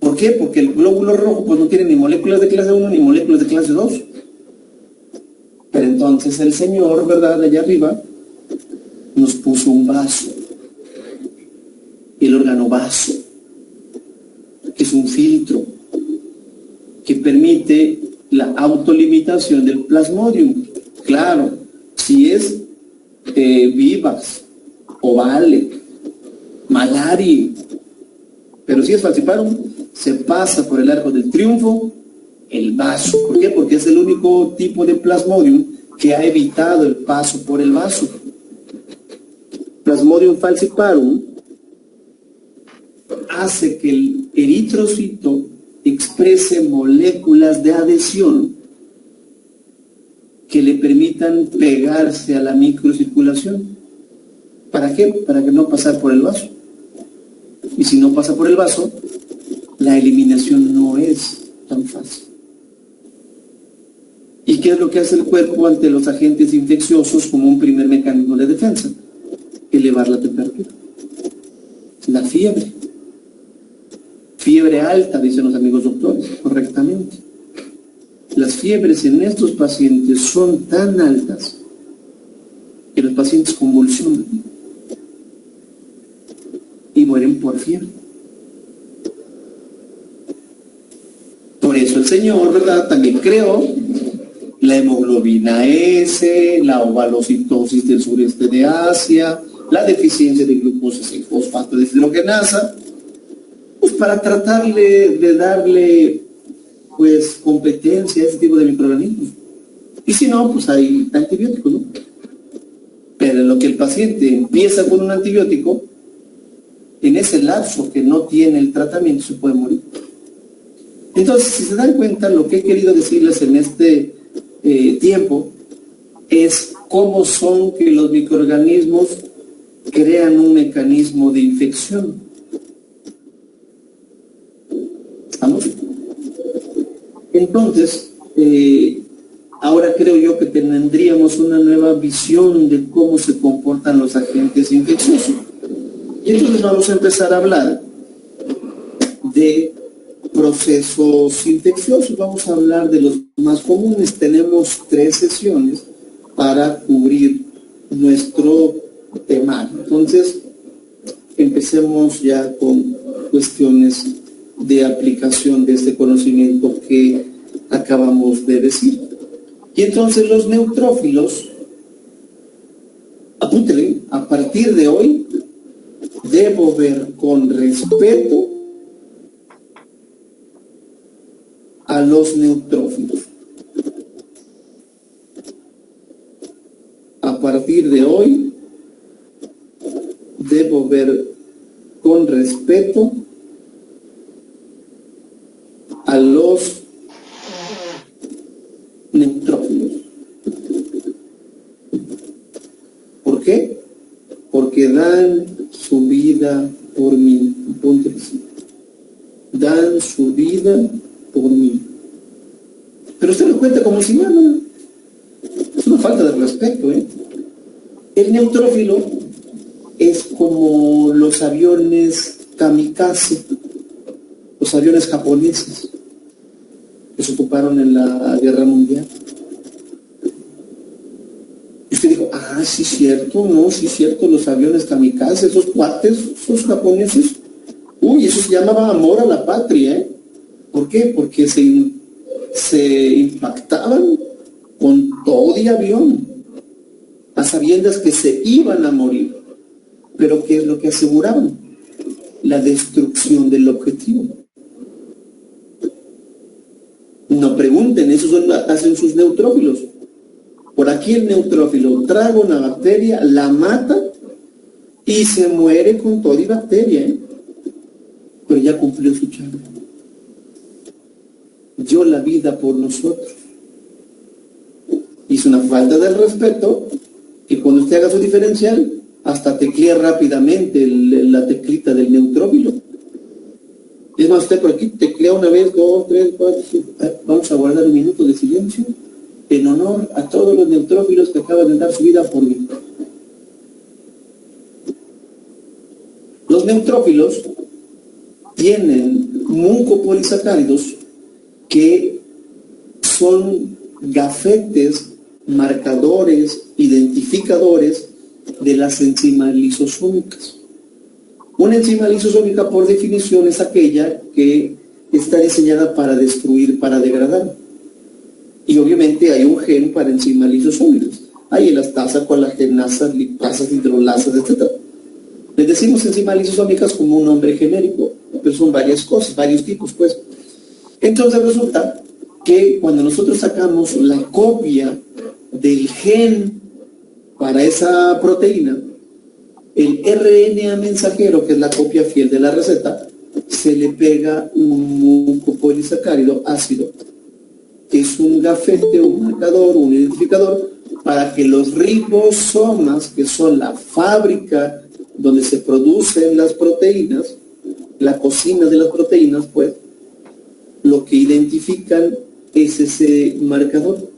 ¿Por qué? Porque el glóbulo rojo pues no tiene ni moléculas de clase 1 ni moléculas de clase 2. Pero entonces el Señor, ¿verdad?, de allá arriba, nos puso un vaso, el órgano vaso, que es un filtro, que permite la autolimitación del Plasmodium. Claro, si es Vivax, Ovale, Malaria, pero si es Falciparum, se pasa por el arco del triunfo el vaso. ¿Por qué? Porque es el único tipo de Plasmodium que ha evitado el paso por el vaso. Plasmodium falciparum hace que el eritrocito exprese moléculas de adhesión que le permitan pegarse a la microcirculación. ¿Para qué? Para que no pasar por el vaso. Y si no pasa por el vaso, la eliminación no es tan fácil. ¿Y qué es lo que hace el cuerpo ante los agentes infecciosos como un primer mecanismo de defensa? Elevar la temperatura. La fiebre. Fiebre alta, dicen los amigos doctores, correctamente. Las fiebres en estos pacientes son tan altas que los pacientes convulsionan y mueren por fiebre. Por eso el Señor, ¿verdad?, también creó la hemoglobina S, la ovalocitosis del sureste de Asia, la deficiencia de glucosa sin fosfato deshidrogenasa, pues para tratarle de darle pues competencia a este tipo de microorganismos. Y si no, pues hay antibióticos, ¿no? Pero en lo que el paciente empieza con un antibiótico, en ese lapso que no tiene el tratamiento se puede morir. Entonces, si se dan cuenta, lo que he querido decirles en este tiempo es cómo son que los microorganismos crean un mecanismo de infección. ¿Estamos? Entonces, ahora creo yo que tendríamos una nueva visión de cómo se comportan los agentes infecciosos. Y entonces vamos a empezar a hablar de procesos infecciosos. Vamos a hablar de los más comunes. Tenemos 3 sesiones para cubrir nuestro tema. Entonces, empecemos ya con cuestiones de aplicación de este conocimiento que acabamos de decir. Y entonces los neutrófilos, apúntenle, a partir de hoy debo ver con respeto a los neutrófilos. A partir de hoy debo ver con respeto a los neutrófilos. ¿Por qué? Porque dan su vida por mí. Dan su vida por mí. Pero usted lo cuenta como si nada. Es una falta de respeto, ¿eh? El neutrófilo es como los aviones kamikaze, los aviones japoneses que se ocuparon en la Guerra Mundial. Y usted dijo, sí cierto, no, sí cierto, los aviones kamikaze, esos cuates, esos japoneses, eso se llamaba amor a la patria, ¿eh? ¿Por qué? Porque se impactaban con todo el avión, a sabiendas que se iban a morir. Pero ¿qué es lo que aseguraban? La destrucción del objetivo. No pregunten, eso hacen sus neutrófilos. Por aquí el neutrófilo traga una bacteria, la mata y se muere con toda y bacteria, ¿eh? Pero ya cumplió su chamba. Dio la vida por nosotros. Hizo una falta de respeto que cuando usted haga su diferencial, hasta teclea rápidamente la teclita del neutrófilo. Es más, usted por aquí teclea una vez, 2, 3, 4, 5. Vamos a guardar un minuto de silencio en honor a todos los neutrófilos que acaban de dar su vida por mí. Los neutrófilos tienen mucopolisacáridos que son gafetes, marcadores, identificadores de las enzimas lisosómicas. Una enzima lisosómica, por definición, es aquella que está diseñada para destruir, para degradar. Y obviamente hay un gen para enzimas lisosómicas. Hay elastasa, colagenasas, lipasas, hidrolasas, etc. Les decimos enzimas lisosómicas como un nombre genérico, pero son varias cosas, varios tipos, pues. Entonces resulta que cuando nosotros sacamos la copia del gen para esa proteína, el RNA mensajero, que es la copia fiel de la receta, se le pega un mucopolisacárido ácido. Es un gafete, un marcador, un identificador, para que los ribosomas, que son la fábrica donde se producen las proteínas, la cocina de las proteínas, pues, lo que identifican es ese marcador.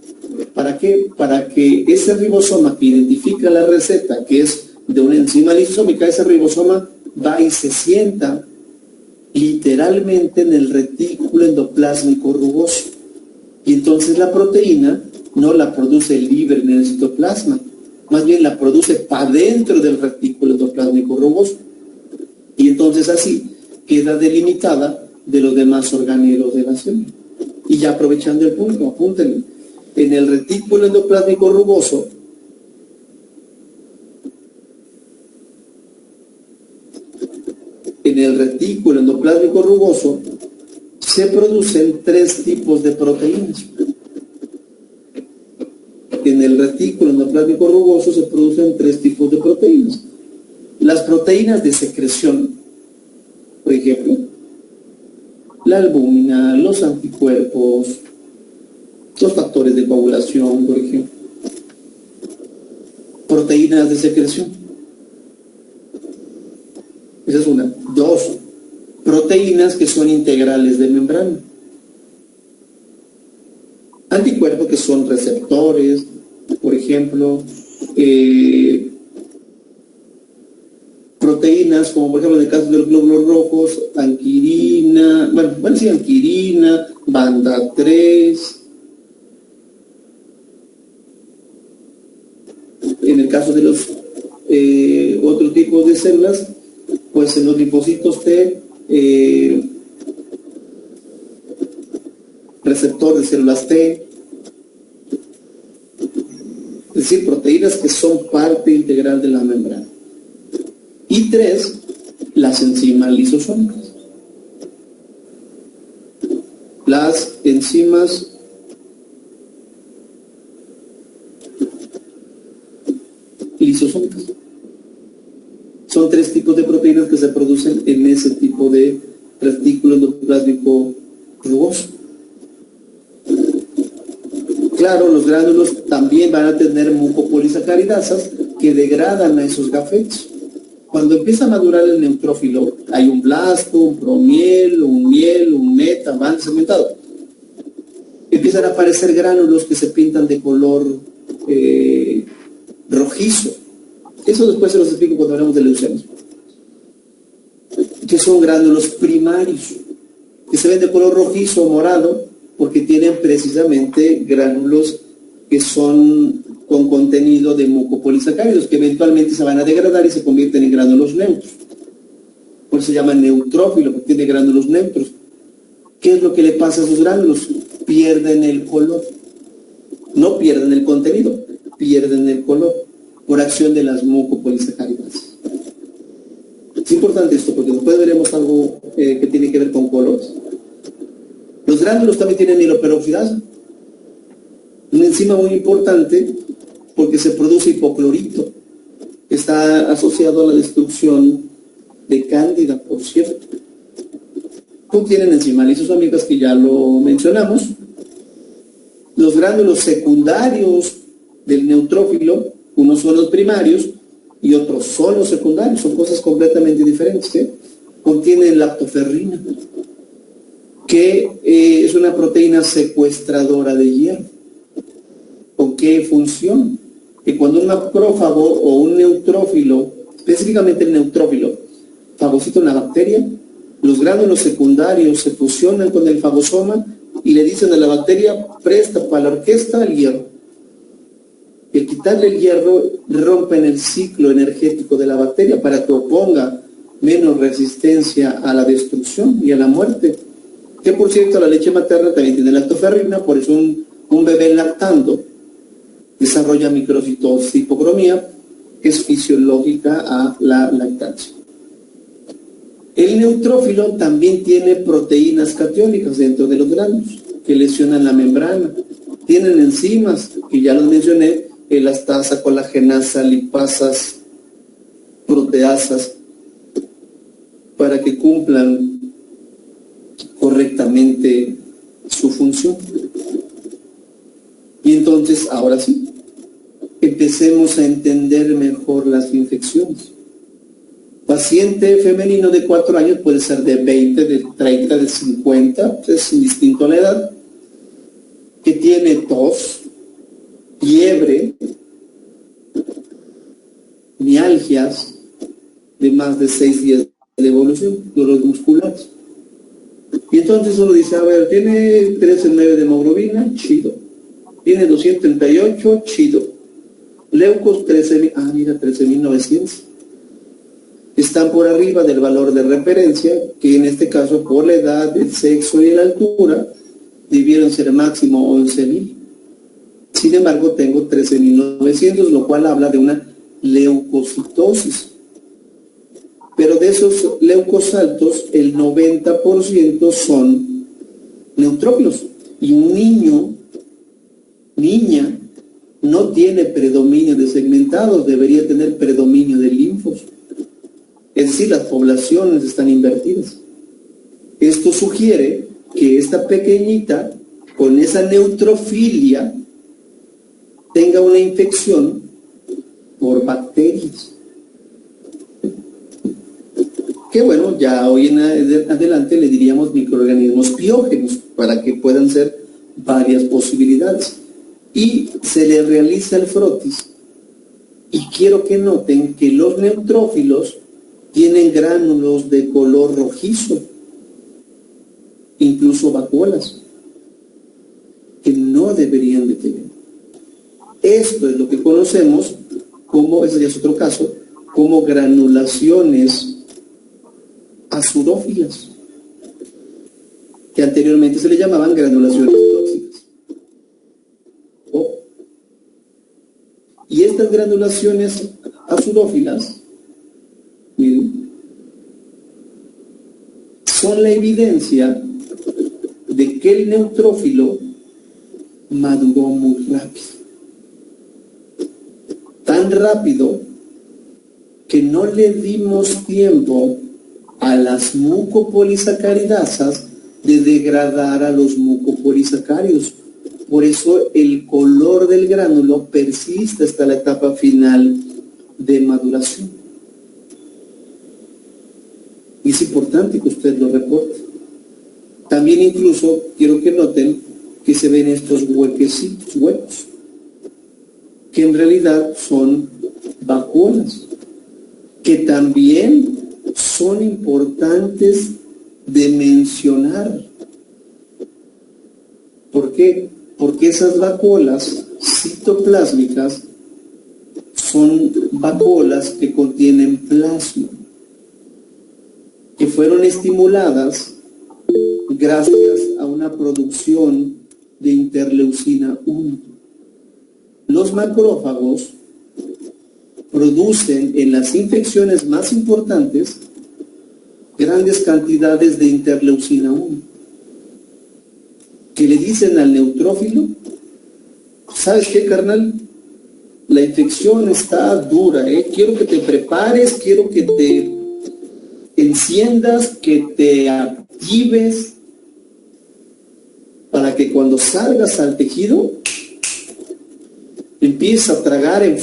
¿Para qué? Para que ese ribosoma que identifica la receta, que es de una enzima lisosómica, ese ribosoma va y se sienta literalmente en el retículo endoplásmico rugoso. Y entonces la proteína no la produce libre en el citoplasma, más bien la produce para dentro del retículo endoplásmico rugoso. Y entonces así queda delimitada de los demás organelos de la célula. Y ya aprovechando el punto, apúntenle. en el retículo endoplásmico rugoso, se producen tres tipos de proteínas. En el retículo endoplásmico rugoso se producen tres tipos de proteínas. Las proteínas de secreción, por ejemplo, la albúmina, los anticuerpos, los factores de coagulación, por ejemplo. Proteínas de secreción. Esa es una. Dos, proteínas que son integrales de membrana. Anticuerpos que son receptores, por ejemplo, proteínas como por ejemplo en el caso de los glóbulos rojos, anquirina, anquirina, banda 3. En el caso de los otros tipos de células, pues en los linfocitos T, receptor de células T, es decir, proteínas que son parte integral de la membrana. Y tres, las enzimas lisosómicas. Las enzimas lisosómicas. Son tres tipos de proteínas que se producen en ese tipo de retículo endoplásmico rugoso. Claro, los gránulos también van a tener mucopolisacaridasas que degradan a esos gafetos. Cuando empieza a madurar el neutrófilo, hay un blasto, un promiel, un miel, un meta, van segmentado. Empiezan a aparecer gránulos que se pintan de color rojizo. Eso después se los explico cuando hablamos de leucemias. Que son gránulos primarios, que se ven de color rojizo o morado, porque tienen precisamente gránulos que son con contenido de mucopolisacáridos, que eventualmente se van a degradar y se convierten en gránulos neutros. Por eso se llama neutrófilo, porque tiene gránulos neutros. ¿Qué es lo que le pasa a esos gránulos? Pierden el color. No pierden el contenido, pierden el color por acción de las mucopolisacáridas. Es importante esto, porque después veremos algo que tiene que ver con colores. Los gránulos también tienen hidroperoxidasa, una enzima muy importante porque se produce hipoclorito, que está asociado a la destrucción de cándida, por cierto. Contienen enzimas lisosómicas que ya lo mencionamos. Los gránulos secundarios del neutrófilo, unos son los primarios y otros son los secundarios, son cosas completamente diferentes. Contienen lactoferrina, que es una proteína secuestradora de hierro. ¿Con qué función? Que cuando un macrófago o un neutrófilo, específicamente el neutrófilo, fagocita una bacteria, los gránulos secundarios se fusionan con el fagosoma y le dicen a la bacteria, presta para la orquesta el hierro. El quitarle el hierro rompen el ciclo energético de la bacteria para que oponga menos resistencia a la destrucción y a la muerte. Que por cierto, la leche materna también tiene lactoferrina, por eso un bebé lactando desarrolla microcitosis hipocromía, que es fisiológica a la lactancia. El neutrófilo también tiene proteínas catiónicas dentro de los gránulos que lesionan la membrana. Tienen enzimas, que ya los mencioné, elastasa, colagenasa, lipasas, proteasas, para que cumplan correctamente su función. Y entonces, ahora sí, empecemos a entender mejor las infecciones. Paciente femenino de 4 años puede ser de 20, de 30, de 50, es indistinto a la edad, que tiene tos, fiebre, mialgias de más de 6 días de evolución, dolores musculares. Y entonces uno dice, a ver, tiene 13,9 de hemoglobina, chido. Tiene 238, chido. Leucos 13,000, mira, 13,900. Están por arriba del valor de referencia, que en este caso por la edad, el sexo y la altura debieron ser máximo 11,000. Sin embargo, tengo 13.900, lo cual habla de una leucocitosis. Pero de esos leucosaltos, el 90% son neutrófilos. Y un niña, no tiene predominio de segmentados, debería tener predominio de linfos. Es decir, las poblaciones están invertidas. Esto sugiere que esta pequeñita, con esa neutrofilia, tenga una infección por bacterias. Que bueno, ya hoy en adelante le diríamos microorganismos piógenos, para que puedan ser varias posibilidades. Y se le realiza el frotis. Y quiero que noten que los neutrófilos tienen gránulos de color rojizo, incluso vacuolas, que no deberían de tener. Esto es lo que conocemos como, ese ya es otro caso, como granulaciones azurófilas, que anteriormente se le llamaban granulaciones tóxicas. Y estas granulaciones azurófilas, miren, son la evidencia de que el neutrófilo maduró muy rápido. Tan rápido que no le dimos tiempo a las mucopolisacaridasas de degradar a los mucopolisacáridos. Por eso el color del gránulo persiste hasta la etapa final de maduración. Y es importante que usted lo reporte. También incluso quiero que noten que se ven estos huecos, que en realidad son vacuolas, que también son importantes de mencionar. ¿Por qué? Porque esas vacuolas citoplásmicas son vacuolas que contienen plasma, que fueron estimuladas gracias a una producción de interleucina 1. Los macrófagos producen en las infecciones más importantes grandes cantidades de interleucina 1, que le dicen al neutrófilo: ¿sabes qué, carnal? La infección está dura, quiero que te prepares, quiero que te enciendas, que te actives, para que cuando salgas al tejido empieces a tragar en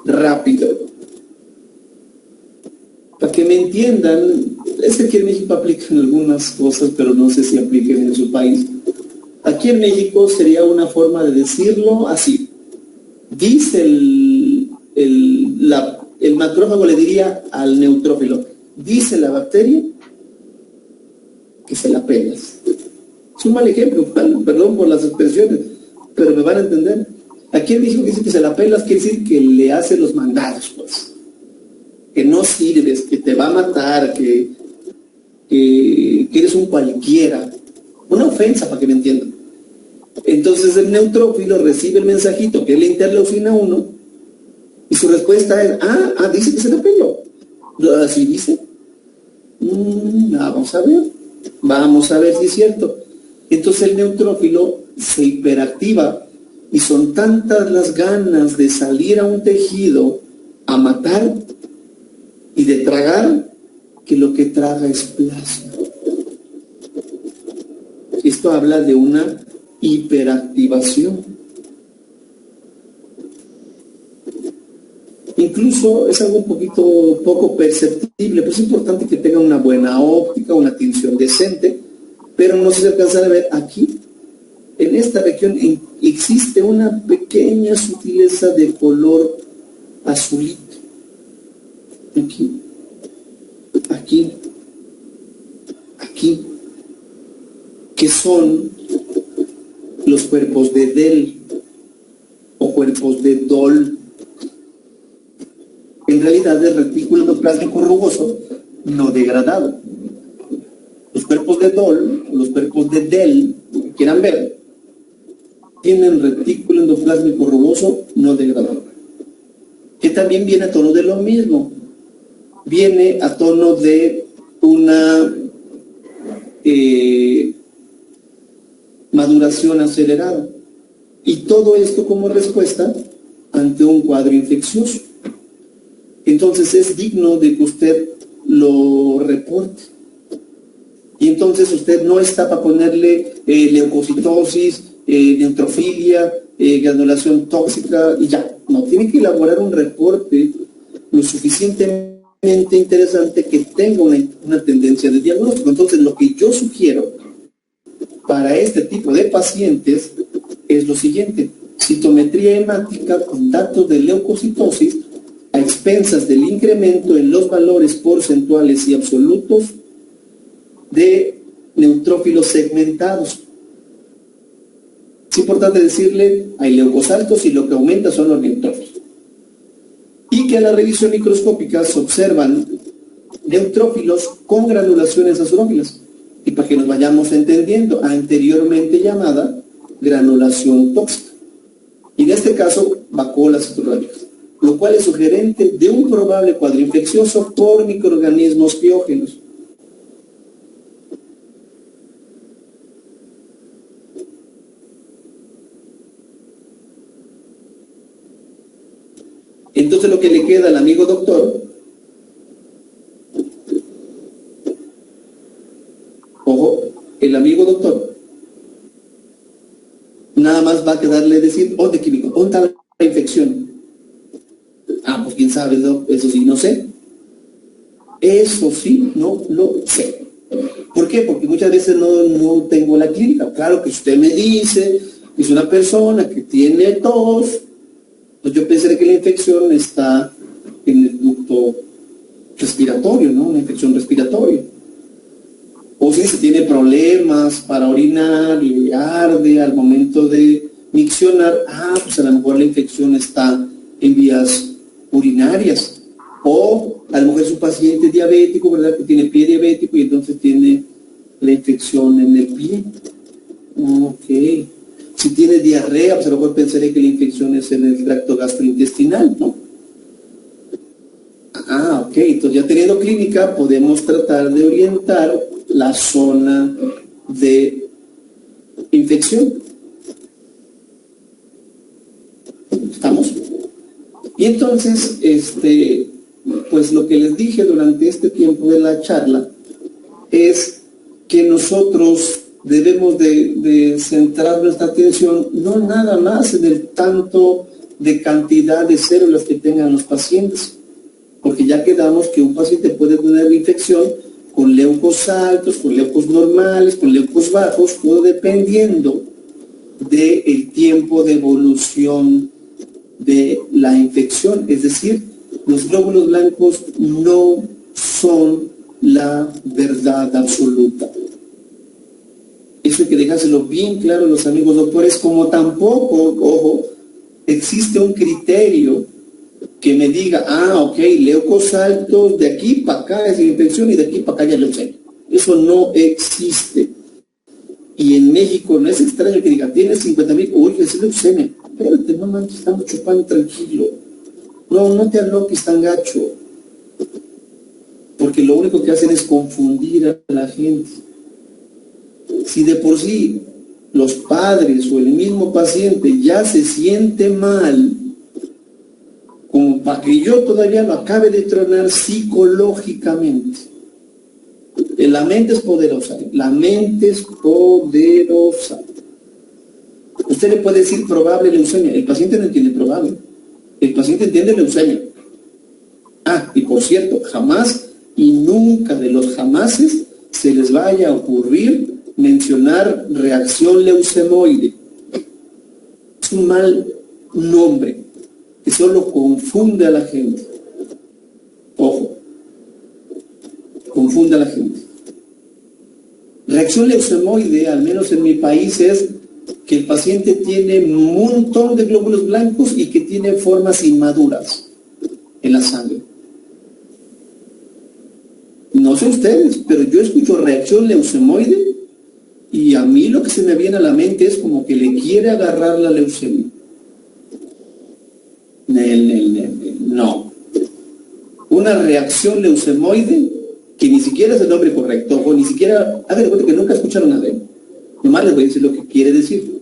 rápido. Para que me entiendan, es que aquí en México aplican algunas cosas, pero no sé si apliquen en su país. Aquí en México sería una forma de decirlo así. Dice el macrófago, le diría al neutrófilo, dice la bacteria que se la pelas. Es un mal ejemplo, perdón por las expresiones, pero me van a entender. Aquí en México dice que se la pelas, quiere decir que le hace los mandados, pues. Que no sirves, que te va a matar, que eres un cualquiera. Una ofensa, para que me entiendan. Entonces el neutrófilo recibe el mensajito, que es la interleucina 1, y su respuesta es, dice que se la peló. ¿Así dice? Vamos a ver si es cierto. Entonces el neutrófilo se hiperactiva y son tantas las ganas de salir a un tejido a matar y de tragar, que lo que traga es plasma. Esto habla de una hiperactivación. Incluso es algo poco perceptible, pero es importante que tenga una buena óptica, una tinción decente, pero no se alcanza a ver aquí. En esta región existe una pequeña sutileza de color azulito. Aquí, que son los cuerpos de DEL o cuerpos de DOL. En realidad es retículo endoplasmico rugoso no degradado. Los cuerpos de DOL, los cuerpos de DEL, que quieran ver, tienen retículo endoplásmico rugoso no degradador, que también viene a tono de lo mismo, viene a tono de una maduración acelerada, y todo esto como respuesta ante un cuadro infeccioso. Entonces es digno de que usted lo reporte. Y entonces usted no está para ponerle leucocitosis, neutrofilia, granulación tóxica y ya. No, tiene que elaborar un reporte lo suficientemente interesante que tenga una tendencia de diagnóstico. Entonces lo que yo sugiero para este tipo de pacientes es lo siguiente: citometría hemática con datos de leucocitosis a expensas del incremento en los valores porcentuales y absolutos de neutrófilos segmentados. Es importante decirle, hay leucos altos y lo que aumenta son los neutrófilos. Y que a la revisión microscópica se observan neutrófilos con granulaciones azulófilas. Y para que nos vayamos entendiendo, anteriormente llamada granulación tóxica. Y en este caso, vacuolas citológicas, lo cual es sugerente de un probable cuadro infeccioso por microorganismos piógenos. Entonces lo que le queda al amigo doctor, ojo, el amigo doctor, nada más va a quedarle decir, ¿dónde químico? ¿Dónde está la infección? Ah, pues quién sabe, ¿no? Eso sí, no sé. Eso sí, no lo sé. ¿Por qué? Porque muchas veces no tengo la clínica. Claro que usted me dice que es una persona que tiene tos, pues yo pensaré que la infección está en el ducto respiratorio, ¿no? Una infección respiratoria. O si se tiene problemas para orinar, le arde al momento de miccionar, pues a lo mejor la infección está en vías urinarias. O a lo mejor es un paciente diabético, ¿verdad? Que tiene pie diabético y entonces tiene la infección en el pie. Ok. Si tiene diarrea, pues a lo mejor pensaré que la infección es en el tracto gastrointestinal, ¿no? Ok. Entonces ya teniendo clínica podemos tratar de orientar la zona de infección. ¿Estamos? Y entonces, pues lo que les dije durante este tiempo de la charla es que nosotros debemos de centrar nuestra atención no nada más en el tanto de cantidad de células que tengan los pacientes, porque ya quedamos que un paciente puede tener la infección con leucos altos, con leucos normales, con leucos bajos, todo dependiendo del tiempo de evolución de la infección. Es decir, los glóbulos blancos no son la verdad absoluta. Eso hay que dejárselo bien claro a los amigos doctores, como tampoco, ojo, existe un criterio que me diga, ok, leucos altos, de aquí para acá es infección y de aquí para acá ya leucemia. Eso no existe. Y en México no es extraño que diga, tienes 50,000, uy, es leucemia. Espérate, no manches, estamos chupando tranquilo. No te aloques tan gacho. Porque lo único que hacen es confundir a la gente. Si de por sí los padres o el mismo paciente ya se siente mal, como para que yo todavía lo acabe de tronar psicológicamente. La mente es poderosa, la mente es poderosa. Usted le puede decir probable leucemia, el paciente no entiende probable, el paciente entiende leucemia. Y por cierto, jamás y nunca de los jamases se les vaya a ocurrir mencionar reacción leucemoide. Es un mal nombre que solo confunde a la gente. Ojo, confunde a la gente. Reacción leucemoide, al menos en mi país, es que el paciente tiene un montón de glóbulos blancos y que tiene formas inmaduras en la sangre. No sé ustedes, pero yo escucho reacción leucemoide Y a mí lo que se me viene a la mente es como que le quiere agarrar la leucemia. No. Una reacción leucemoide que ni siquiera es el nombre correcto, o ni siquiera, hagan de cuenta que nunca escucharon nada. Nomás les voy a decir lo que quiere decir.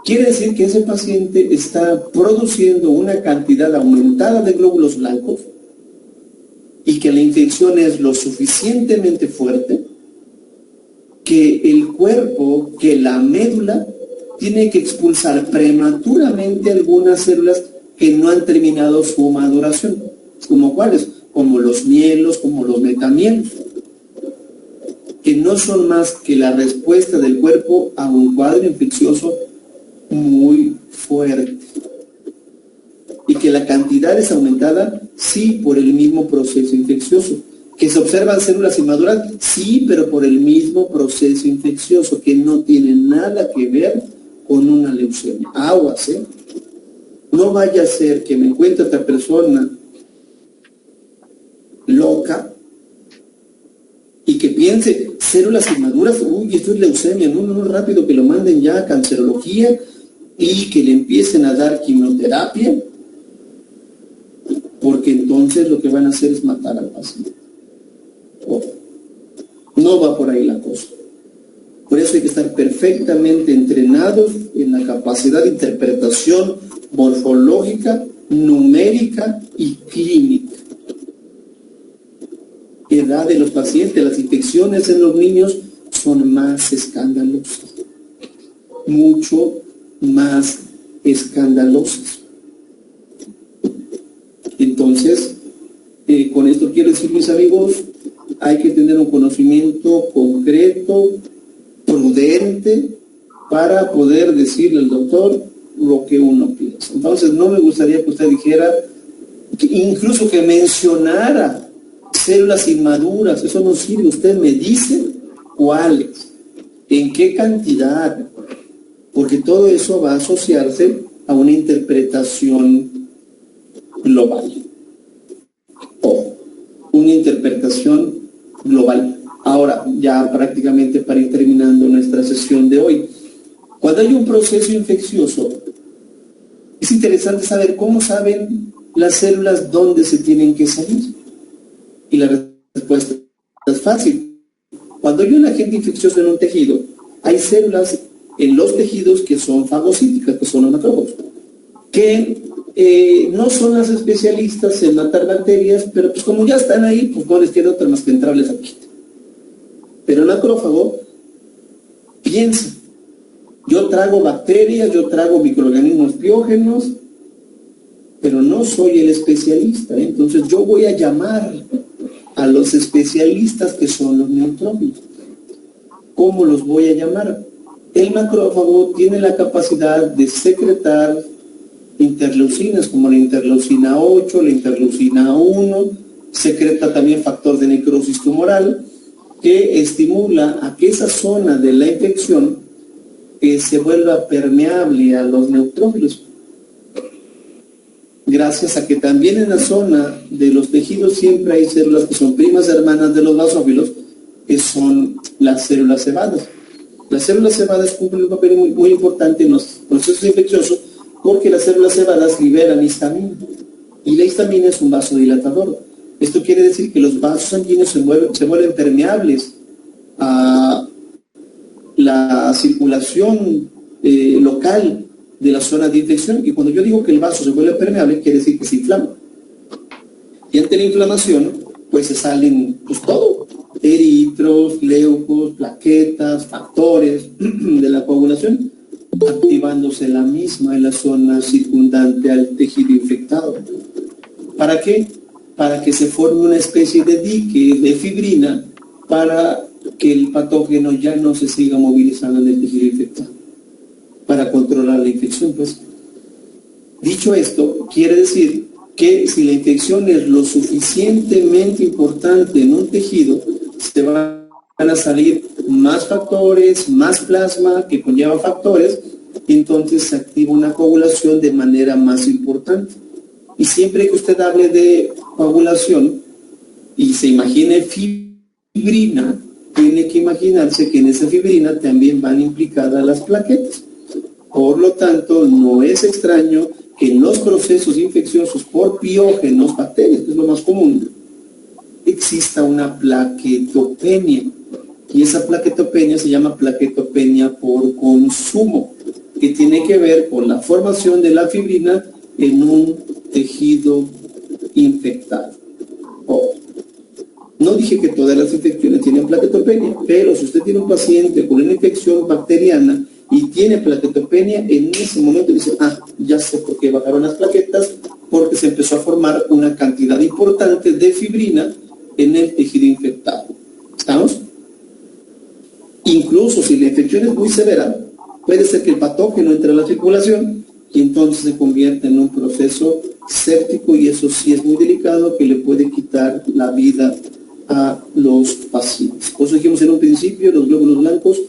Quiere decir que ese paciente está produciendo una cantidad aumentada de glóbulos blancos y que la infección es lo suficientemente fuerte que el cuerpo, que la médula, tiene que expulsar prematuramente algunas células que no han terminado su maduración. ¿Como cuáles? Como los mielos, como los metamielos, que no son más que la respuesta del cuerpo a un cuadro infeccioso muy fuerte. Y que la cantidad es aumentada, sí, por el mismo proceso infeccioso. Que se observan células inmaduras, sí, pero por el mismo proceso infeccioso, que no tiene nada que ver con una leucemia. Aguas, ¿eh? No vaya a ser que me encuentre esta persona loca y que piense, células inmaduras, uy, esto es leucemia, no, rápido que lo manden ya a cancerología y que le empiecen a dar quimioterapia, porque entonces lo que van a hacer es matar al paciente. No va por ahí la cosa. Por eso hay que estar perfectamente entrenados en la capacidad de interpretación morfológica, numérica y clínica. Edad de los pacientes, las infecciones en los niños son más escandalosas, mucho más escandalosas. Entonces, con esto quiero decir, mis amigos, hay que tener un conocimiento concreto, prudente, para poder decirle al doctor lo que uno piensa. Entonces, no me gustaría que usted dijera, incluso que mencionara células inmaduras, eso no sirve. Usted me dice cuáles, en qué cantidad, porque todo eso va a asociarse a una interpretación global. O una interpretación global. Ahora, ya prácticamente para ir terminando nuestra sesión de hoy, cuando hay un proceso infeccioso, es interesante saber cómo saben las células dónde se tienen que salir. Y la respuesta es fácil. Cuando hay un agente infeccioso en un tejido, hay células en los tejidos que son fagocíticas, que son los macrófagos, que no son las especialistas en matar bacterias, pero pues como ya están ahí, pues no les queda otra más que entrarles aquí. Pero el macrófago piensa, yo trago bacterias, yo trago microorganismos piógenos, pero no soy el especialista, ¿eh? Entonces yo voy a llamar a los especialistas que son los neutrófilos. ¿Cómo los voy a llamar? El macrófago tiene la capacidad de secretar interleucinas como la interleucina 8, la interleucina 1, secreta también factor de necrosis tumoral que estimula a que esa zona de la infección se vuelva permeable a los neutrófilos. Gracias a que también en la zona de los tejidos siempre hay células que son primas hermanas de los basófilos, que son las células cebadas. Las células cebadas cumplen un papel muy importante en los procesos infecciosos porque las células cebadas liberan histamina y la histamina es un vasodilatador. Esto quiere decir que los vasos sanguíneos se vuelven permeables a la circulación local de la zona de infección, y cuando yo digo que el vaso se vuelve permeable, quiere decir que se inflama. Y ante la inflamación, pues se salen pues todo, eritros, leucos, plaquetas, factores de la coagulación, activándose la misma en la zona circundante al tejido infectado. ¿Para qué? Para que se forme una especie de dique de fibrina para que el patógeno ya no se siga movilizando en el tejido infectado, para controlar la infección, pues. Dicho esto, quiere decir que si la infección es lo suficientemente importante en un tejido, se van a salir más factores, más plasma que conlleva factores, y entonces se activa una coagulación de manera más importante. Y siempre que usted hable de coagulación y se imagine fibrina, tiene que imaginarse que en esa fibrina también van implicadas las plaquetas. Por lo tanto, no es extraño que en los procesos infecciosos por piógenos, bacterias, que es lo más común, exista una plaquetopenia. Y esa plaquetopenia se llama plaquetopenia por consumo, que tiene que ver con la formación de la fibrina en un tejido infectado. No dije que todas las infecciones tienen plaquetopenia, pero si usted tiene un paciente con una infección bacteriana y tiene plaquetopenia, en ese momento dice, ya sé por qué bajaron las plaquetas, porque se empezó a formar una cantidad importante de fibrina en el tejido infectado. ¿Estamos? Incluso si la infección es muy severa, puede ser que el patógeno entre a la circulación y entonces se convierte en un proceso séptico, y eso sí es muy delicado, que le puede quitar la vida a los pacientes. Por eso dijimos en un principio, los glóbulos blancos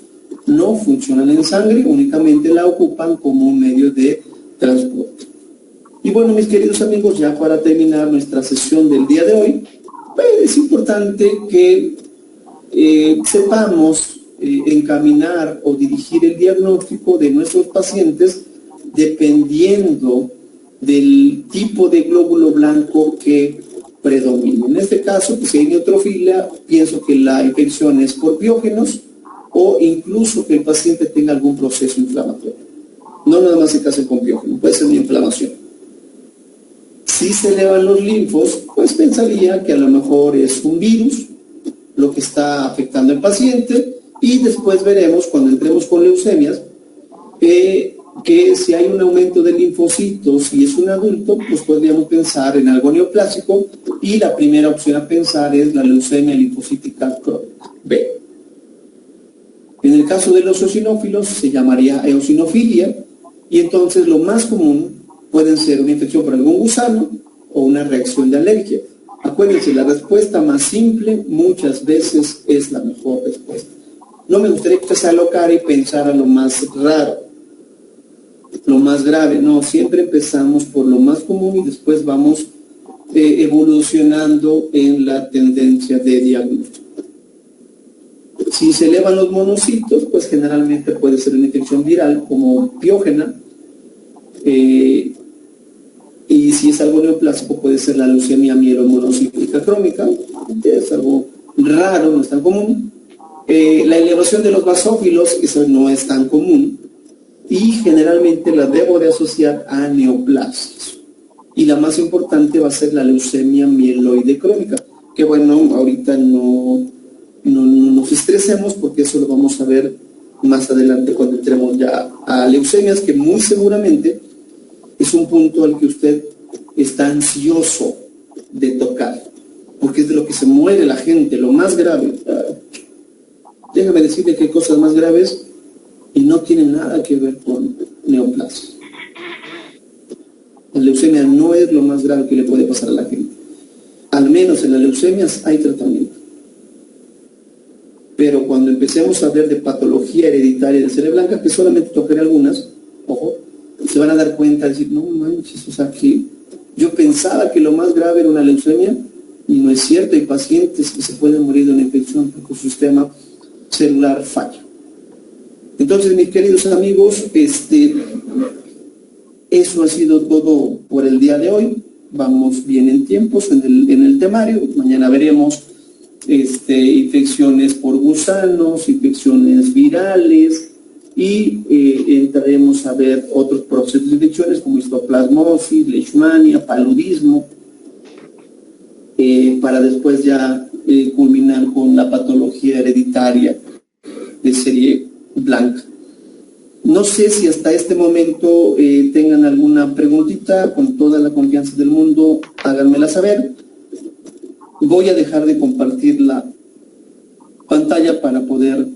no funcionan en sangre, únicamente la ocupan como un medio de transporte. Y bueno, mis queridos amigos, ya para terminar nuestra sesión del día de hoy, es importante que sepamos encaminar o dirigir el diagnóstico de nuestros pacientes dependiendo del tipo de glóbulo blanco que predomina. En este caso, pues, si hay neutrofilia, pienso que la infección es por biógenos o incluso que el paciente tenga algún proceso inflamatorio. No nada más se casen con biógenos, puede ser una inflamación. Si se elevan los linfos, pues pensaría que a lo mejor es un virus lo que está afectando al paciente, y después veremos cuando entremos con leucemias que si hay un aumento de linfocitos y es un adulto, pues podríamos pensar en algo neoplásico, y la primera opción a pensar es la leucemia linfocítica crónica B. En el caso de los eosinófilos se llamaría eosinofilia, y entonces lo más común pueden ser una infección por algún gusano o una reacción de alergia. Acuérdense, la respuesta más simple muchas veces es la mejor respuesta. No me gustaría que se alocara y pensara lo más raro, lo más grave. No, siempre empezamos por lo más común y después vamos evolucionando en la tendencia de diagnóstico. Si se elevan los monocitos, pues generalmente puede ser una infección viral como piógena, y si es algo neoplásico puede ser la leucemia mielomonocíclica crónica, que es algo raro, no es tan común. La elevación de los basófilos, eso no es tan común, y generalmente la debo de asociar a neoplasias. Y la más importante va a ser la leucemia mieloide crónica, que bueno, ahorita no nos estresemos porque eso lo vamos a ver más adelante cuando entremos ya a leucemias, que muy seguramente es un punto al que usted está ansioso de tocar, porque es de lo que se muere la gente, lo más grave. Déjame decirle que hay cosas más graves y no tienen nada que ver con neoplasias. La leucemia no es lo más grave que le puede pasar a la gente. Al menos en las leucemias hay tratamiento. Pero cuando empecemos a hablar de patología hereditaria de sangre blanca, que solamente tocaré algunas, ojo, se van a dar cuenta de decir, no manches, o sea, que yo pensaba que lo más grave era una leucemia, y no es cierto. Hay pacientes que se pueden morir de una infección porque su sistema celular falla. Entonces, mis queridos amigos, eso ha sido todo por el día de hoy. Vamos bien en tiempos en el temario. Mañana veremos infecciones por gusanos, infecciones virales, y entraremos a ver otros procesos de infecciones como histoplasmosis, leishmania, paludismo, para después ya culminar con la patología hereditaria de serie blanca. No sé si hasta este momento tengan alguna preguntita. Con toda la confianza del mundo, háganmela saber. Voy a dejar de compartir la pantalla para poder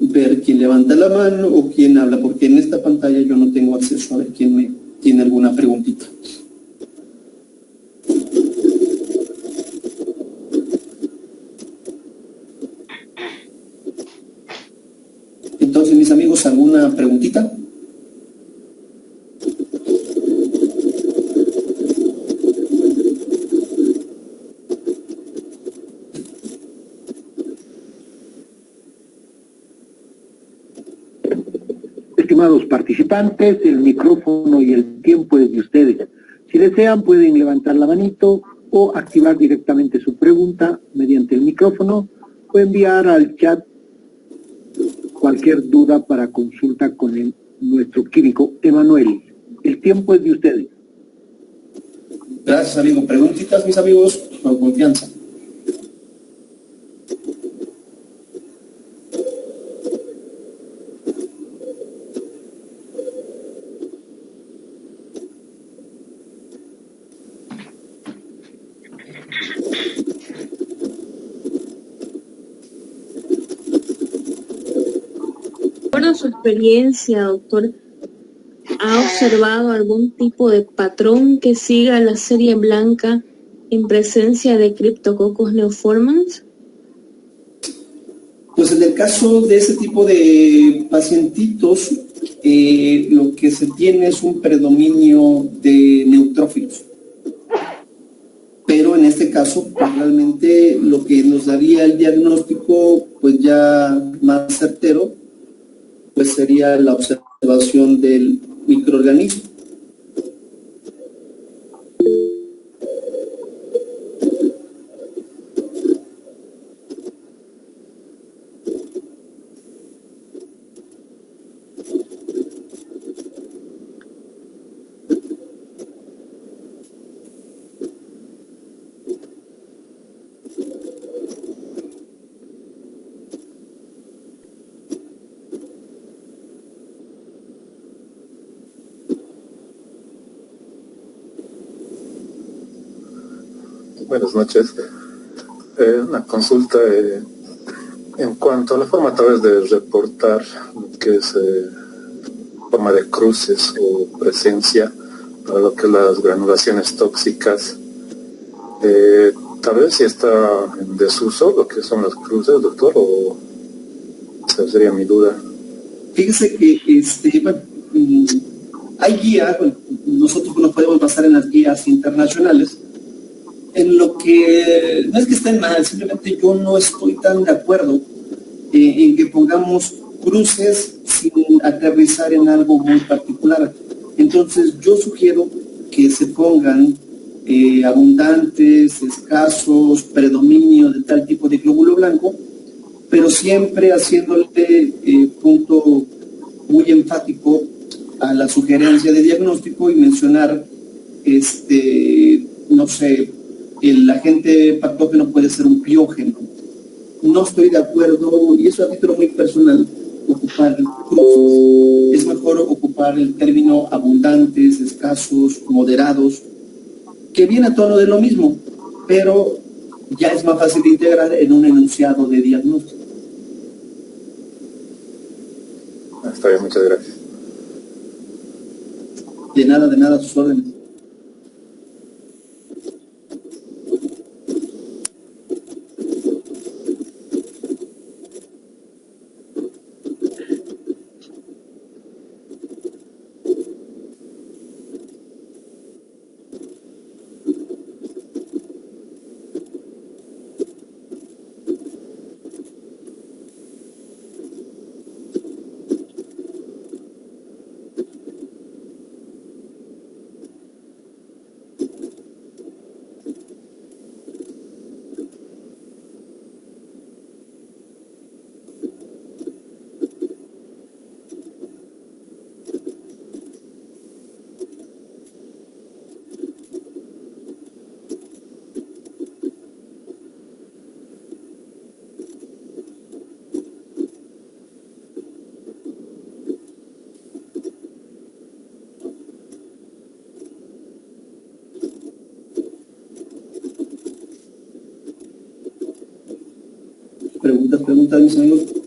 ver quién levanta la mano o quién habla, porque en esta pantalla yo no tengo acceso a ver quién me tiene alguna preguntita. Entonces, mis amigos, ¿alguna preguntita? Estimados participantes, el micrófono y el tiempo es de ustedes. Si desean, pueden levantar la manito o activar directamente su pregunta mediante el micrófono o enviar al chat cualquier duda para consulta con nuestro químico Emanuel. El tiempo es de ustedes. Gracias, amigo. Preguntitas, mis amigos, con confianza. De acuerdo a su experiencia, doctor, ¿ha observado algún tipo de patrón que siga la serie blanca en presencia de Cryptococcus neoformans? Pues en el caso de ese tipo de pacientitos, lo que se tiene es un predominio de neutrófilos. Pero en este caso, pues realmente lo que nos daría el diagnóstico, pues ya más certero, pues sería la observación del microorganismo. Buenas noches. Una consulta en cuanto a la forma tal vez de reportar que es forma de cruces o presencia para lo que es las granulaciones tóxicas. Tal vez si está en desuso lo que son las cruces, doctor, o esa sería mi duda. Fíjese que bueno, hay guías, bueno, nosotros nos podemos basar en las guías internacionales, en lo que no es que estén mal, simplemente yo no estoy tan de acuerdo en que pongamos cruces sin aterrizar en algo muy particular. Entonces yo sugiero que se pongan abundantes, escasos, predominio de tal tipo de glóbulo blanco, pero siempre haciéndole punto muy enfático a la sugerencia de diagnóstico y mencionar, no sé, el agente patógeno puede ser un piógeno. No estoy de acuerdo, y eso a título muy personal, ocupar cruces. Es mejor ocupar el término abundantes, escasos, moderados, que viene a tono de lo mismo, pero ya es más fácil de integrar en un enunciado de diagnóstico. Está bien, muchas gracias. De nada, a sus órdenes. Preguntas, mis amigos.